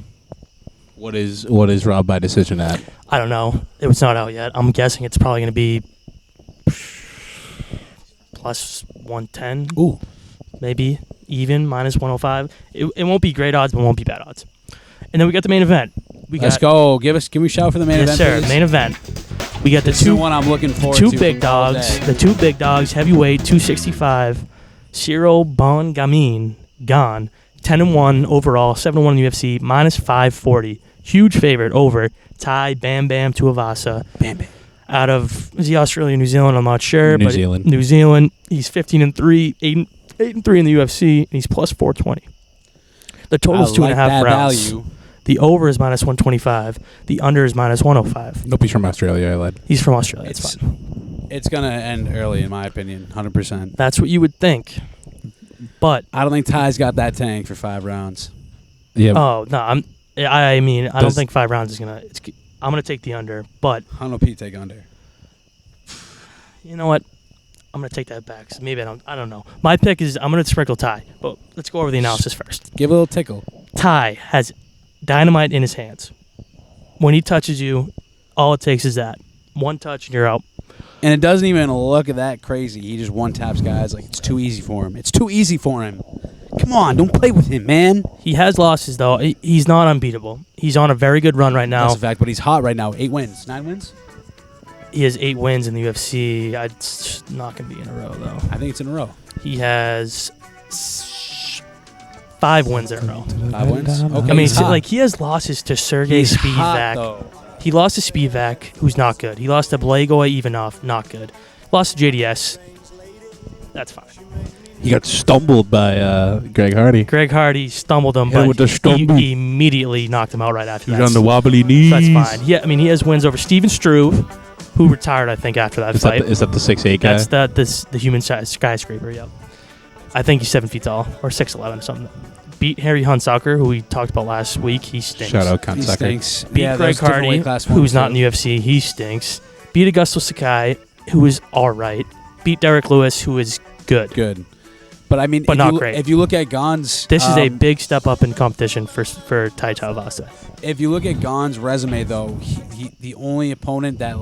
What is Rob by decision at? I don't know. It was not out yet. I'm guessing it's probably going to be plus 110. Ooh. Maybe even -105. It won't be great odds, but it won't be bad odds. And then we got the main event. Let's go. Give me a shout for the main Yes, event, sir. please. Main event. We got the This is the one I'm looking forward two to. big all dogs. day. The two big dogs, heavyweight, 265. Cyril Gane, 10-1 overall, 7-1 in the UFC, -540. Huge favorite over Thai Bam Bam Tuivasa. Bam, bam. Out of, is he Australia, New Zealand? I'm not sure. New but Zealand. New Zealand. He's 15-3, 8-3 in the UFC, and he's plus 420. The total's I 2.5 like that rounds. value. The over is -125. The under is -105. Nope, he's from Australia. I lied. He's from Australia. It's It's fine. it's gonna end early in my opinion, 100%. That's what you would think. But I don't think Ty's got that tank for 5 rounds. Yeah. oh no, I mean I don't Does- think 5 rounds is gonna. I'm gonna take the under. But I don't know Pete take under. you know what? I'm gonna take that back. 'Cause maybe I don't know. My pick is I'm gonna sprinkle Ty. But let's go over the analysis first. Give a little tickle. Ty has dynamite in his hands. When he touches you, all it takes is that one touch and you're out. And it doesn't even look that crazy. He just one taps guys like it's too easy for him. It's too easy for him. Come on, don't play with him, man. He has losses though. He's not unbeatable. He's on a very good run right now. That's a fact, but he's hot right now. 8 wins, 9 wins. He has 8 wins in the UFC. It's not going to be in a row, though. I think it's in a row. He has 5 wins in a row. 5 wins. Okay, I mean, he's hot. he has losses to Sergey He's hot, Spivak. though. He lost to Spivak, who's not good. He lost to Blagoy Ivanov, not good. Lost to JDS. That's fine. He got stumbled by Greg Hardy. Greg Hardy stumbled him, Hit him with the but stumble. he immediately knocked him out right after He that. was on the wobbly knees. So that's fine. Yeah, I mean, he has wins over Steven Struve, who retired, I think, after that fight. Is that the 6'8" guy? That's the human skyscraper, yep. I think he's 7 feet tall, or 6'11", or something. Beat Harry Hunsucker, who we talked about last week. He stinks. Shout out, cunt He sucker. stinks. Beat Yeah, Greg there's different Hardy, weight class who's ones, not in too. the UFC. He stinks. Beat Augusto Sakai, who is all right. Beat Derek Lewis, who is good. Good. But I mean, But if not you, great. If you look at Gane's, This is a big step up in competition for Tai Tuivasa. If you look at Gane's resume, though, he the only opponent that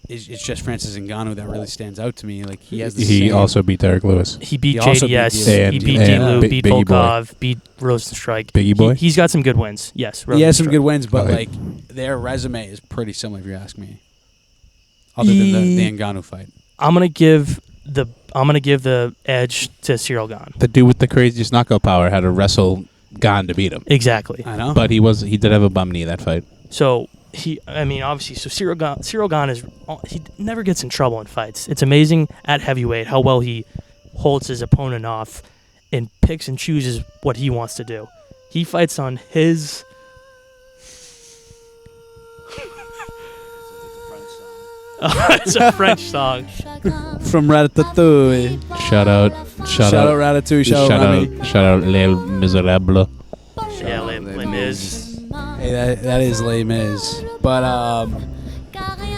is just Francis Ngannou that really stands out to me. Like he has. The He same- also beat Derek Lewis. He beat He also beat JDS. Diaz. He beat And D-Lou, beat Biggie Boy. Volkov, beat Rosenstrike. Biggie Boy? He's got some good wins. Yes. He has some Rosenstrike. good wins, but Right. their resume is pretty similar. If you ask me, other than the Ngannou fight. I'm gonna give the edge to Cyril Gane. The dude with the craziest knockout power had to wrestle Gane to beat him. Exactly. I know, But he did have a bum knee that fight. So obviously, so Cyril Gane he never gets in trouble in fights. It's amazing at heavyweight how well he holds his opponent off and picks and chooses what he wants to do. He fights on his. It's a French song. from Ratatouille. Shout out Ratatouille. Shout out Remy. shout out Les Miserables. Yeah, Les Mis. Hey, that is Les Mis. But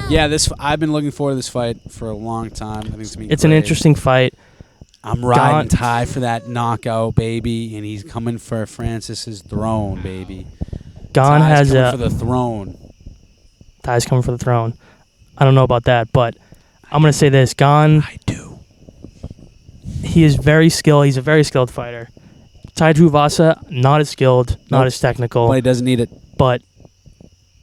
yeah, I've been looking forward to this fight for a long time. I think it's gonna be It's an great. interesting fight. I'm riding Ty for that knockout, baby, and he's coming for Francis's throne, baby. Gane Ty's has coming for the throne. Ty's coming for the throne. I don't know about that, but I'm gonna say this: Gane. I do. He is very skilled. He's a very skilled fighter. Tai Tuivasa, not as skilled, not as technical, But he doesn't need it. but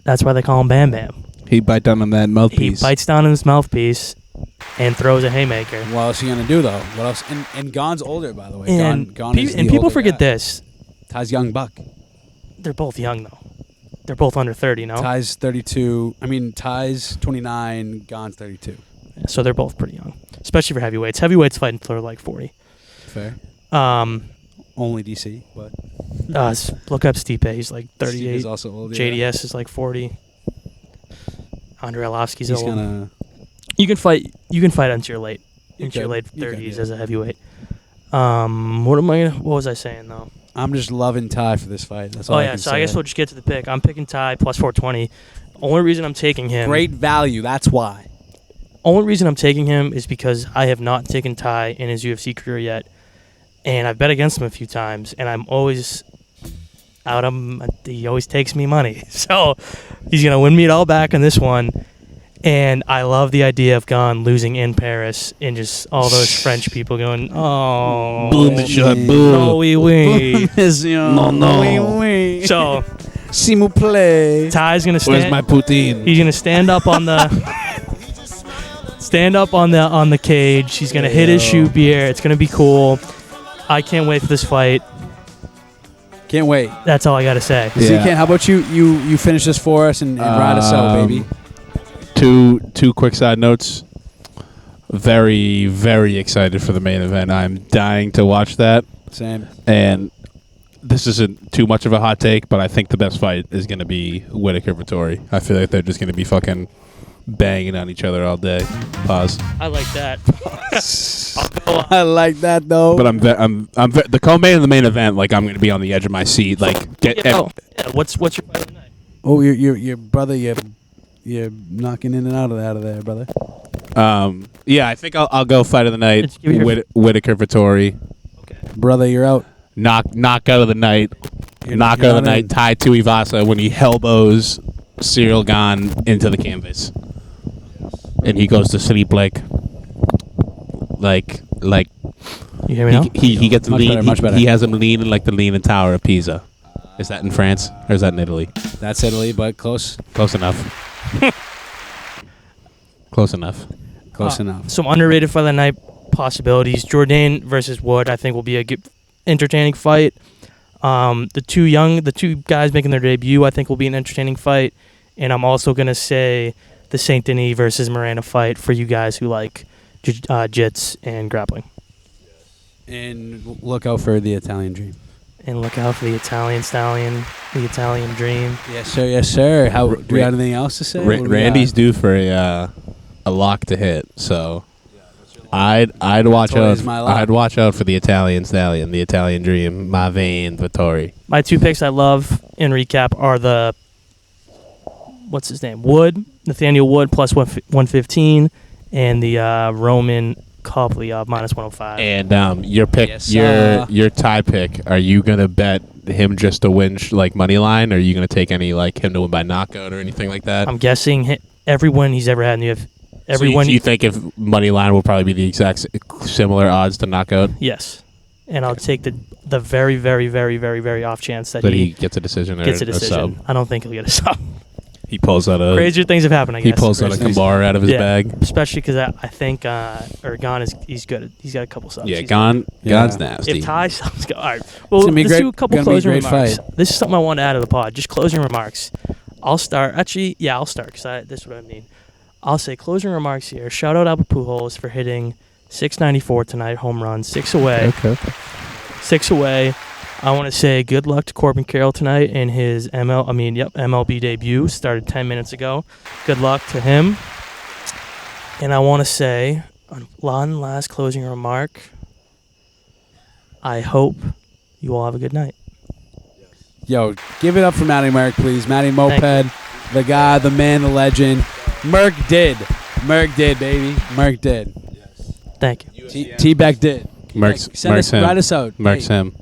that's why they call him Bam Bam. He bite down on that He mouthpiece. bites down in his mouthpiece and throws a haymaker. What else are you gonna do though? What else? And Gane's older, by the way. And, Gane is the people older forget guy. this. Ty's young buck. They're both young, though. They're both under 30, no? Ty's 32. I mean, Ty's 29. Gane's 32. So they're both pretty young, especially for heavyweights. Heavyweights fighting for like 40. Fair. Um, Only DC, but Look up Stipe. He's like 38. He's also old. JDS is like 40. Andrei Arlovsky's He's old. gonna. You can fight into your late You into your could. late You could, 30s yeah. as a heavyweight. What was I saying though? I'm just loving Ty for this fight. That's all Oh I yeah, can so say. I guess we'll just get to the pick. I'm picking Ty plus 420. Only reason I'm taking him. Great value. That's why. Only reason I'm taking him is because I have not taken Ty in his UFC career yet, and I've bet against him a few times, and I'm always out him. He always takes me money, so he's gonna win me it all back on this one. And I love the idea of Gane losing in Paris and just all those French people going, oh, Boom, shot, no, boom. oui, oui. No. So S'il vous plaît. Ty's gonna Where's stand. my poutine? He's gonna stand up on the on the cage. He's gonna hit his shoot beer. It's gonna be cool. I can't wait for this fight. Can't wait. That's all I gotta say. Yeah. So how about you finish this for us and ride us out, baby? Two quick side notes. Very, very excited for the main event. I'm dying to watch that. Same. And this isn't too much of a hot take, but I think the best fight is going to be Whittaker-Vittori. I feel like they're just going to be fucking banging on each other all day. Pause. I like that. I like that though. But the co-main and the main event. Like I'm going to be on the edge of my seat. Like get. Yeah, what's your fight of the night? Oh, your brother, you're knocking in and out of there, brother. Yeah, I think I'll go fight of the night. Let's give your- Whittaker-Vittori. Okay. Brother, you're out. Knockout of the night. You're Knockout of the not night. in. Tai Tuivasa when he elbows Cyril Gane into the canvas, and he goes to sleep like. You hear me now? He gets Much lean. better, much better. He has him leaning like the Leaning Tower of Pisa. Is that in France or is that in Italy? That's Italy, but close. Close enough. Close enough. Close enough. Some underrated fight of the night possibilities. Jourdain versus Wood, I think, will be a good, entertaining fight. The two guys making their debut, I think, will be an entertaining fight. And I'm also gonna say the Saint Denis versus Miranda fight for you guys who like jits and grappling. And look out for the Italian Dream. And look out for the Italian Stallion, the Italian Dream. Yes, sir. Yes, sir. Do you have anything else to say? What do we Randy's got? due for a lock to hit, so I'd watch That's always out. my lock. I'd watch out for the Italian Stallion, the Italian Dream, my vein, Vittori. My two picks I love in recap are the what's his name? Nathaniel Wood plus 115, and the Roman Koplyov minus 105. And your pick, Yes, your tie pick. Are you gonna bet him just to win like money line? Or are you gonna take any like him to win by knockout or anything like that? I'm guessing every win he's ever had in the UFC. Everyone, So you think if money line will probably be the exact similar odds to knockout? yes, and I'll take the very, very, very, very, very off chance that That he he gets a decision or gets a a decision. sub. I don't think he'll get a sub. He pulls out a Crazier things have happened, I guess. he pulls out a Crazy things. Kambar out of his Yeah. bag. Especially because I think Gane he's good. He's got a couple subs. Yeah, He's Gane's Yeah. nasty. If Ty subs go, all right. Well, It's gonna be let's great- do a couple gonna be a closing great remarks. fight. This is something I want to add to the pod. Just closing remarks. I'll start. Actually, yeah, I'll start because this is what I mean. I'll say closing remarks here. Shout out Albert Pujols for hitting 694 tonight, home run, 6 away. Okay. 6 away. I want to say good luck to Corbin Carroll tonight in his MLB debut. Started 10 minutes ago. Good luck to him. And I want to say one last closing remark. I hope you all have a good night. Yo, give it up for Matty Merck, please. Matty Moped, Thank the guy, the man, the legend. Merck did. Merck did, baby. Merck did. Thank you. T-Back did. Merck's Send us, him. write us out. Merck's Hey, him.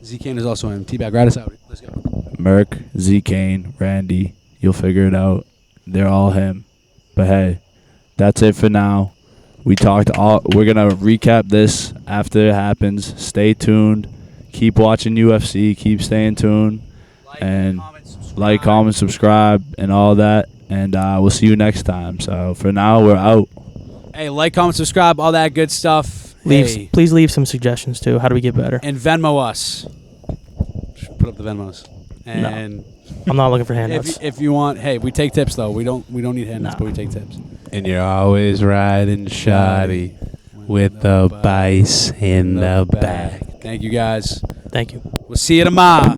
Z-Kane is also him. T-Back, write us out. Let's go. Merc, Z Kane, Randy. You'll figure it out. They're all him. But hey, that's it for now. We're gonna recap this after it happens. Stay tuned. Keep watching UFC. Keep staying tuned. And like, comment, subscribe, and all that. And we'll see you next time. So for now, we're out. Hey, like, comment, subscribe, all that good stuff. Hey, Please leave some suggestions too. How do we get better? and Venmo us. Put up the Venmos. And I'm not looking for handouts. if you want, hey, we take tips though. We don't need handouts, but we take tips. And you're always riding shotty with the Bice in the back. Thank you guys. Thank you. We'll see you tomorrow.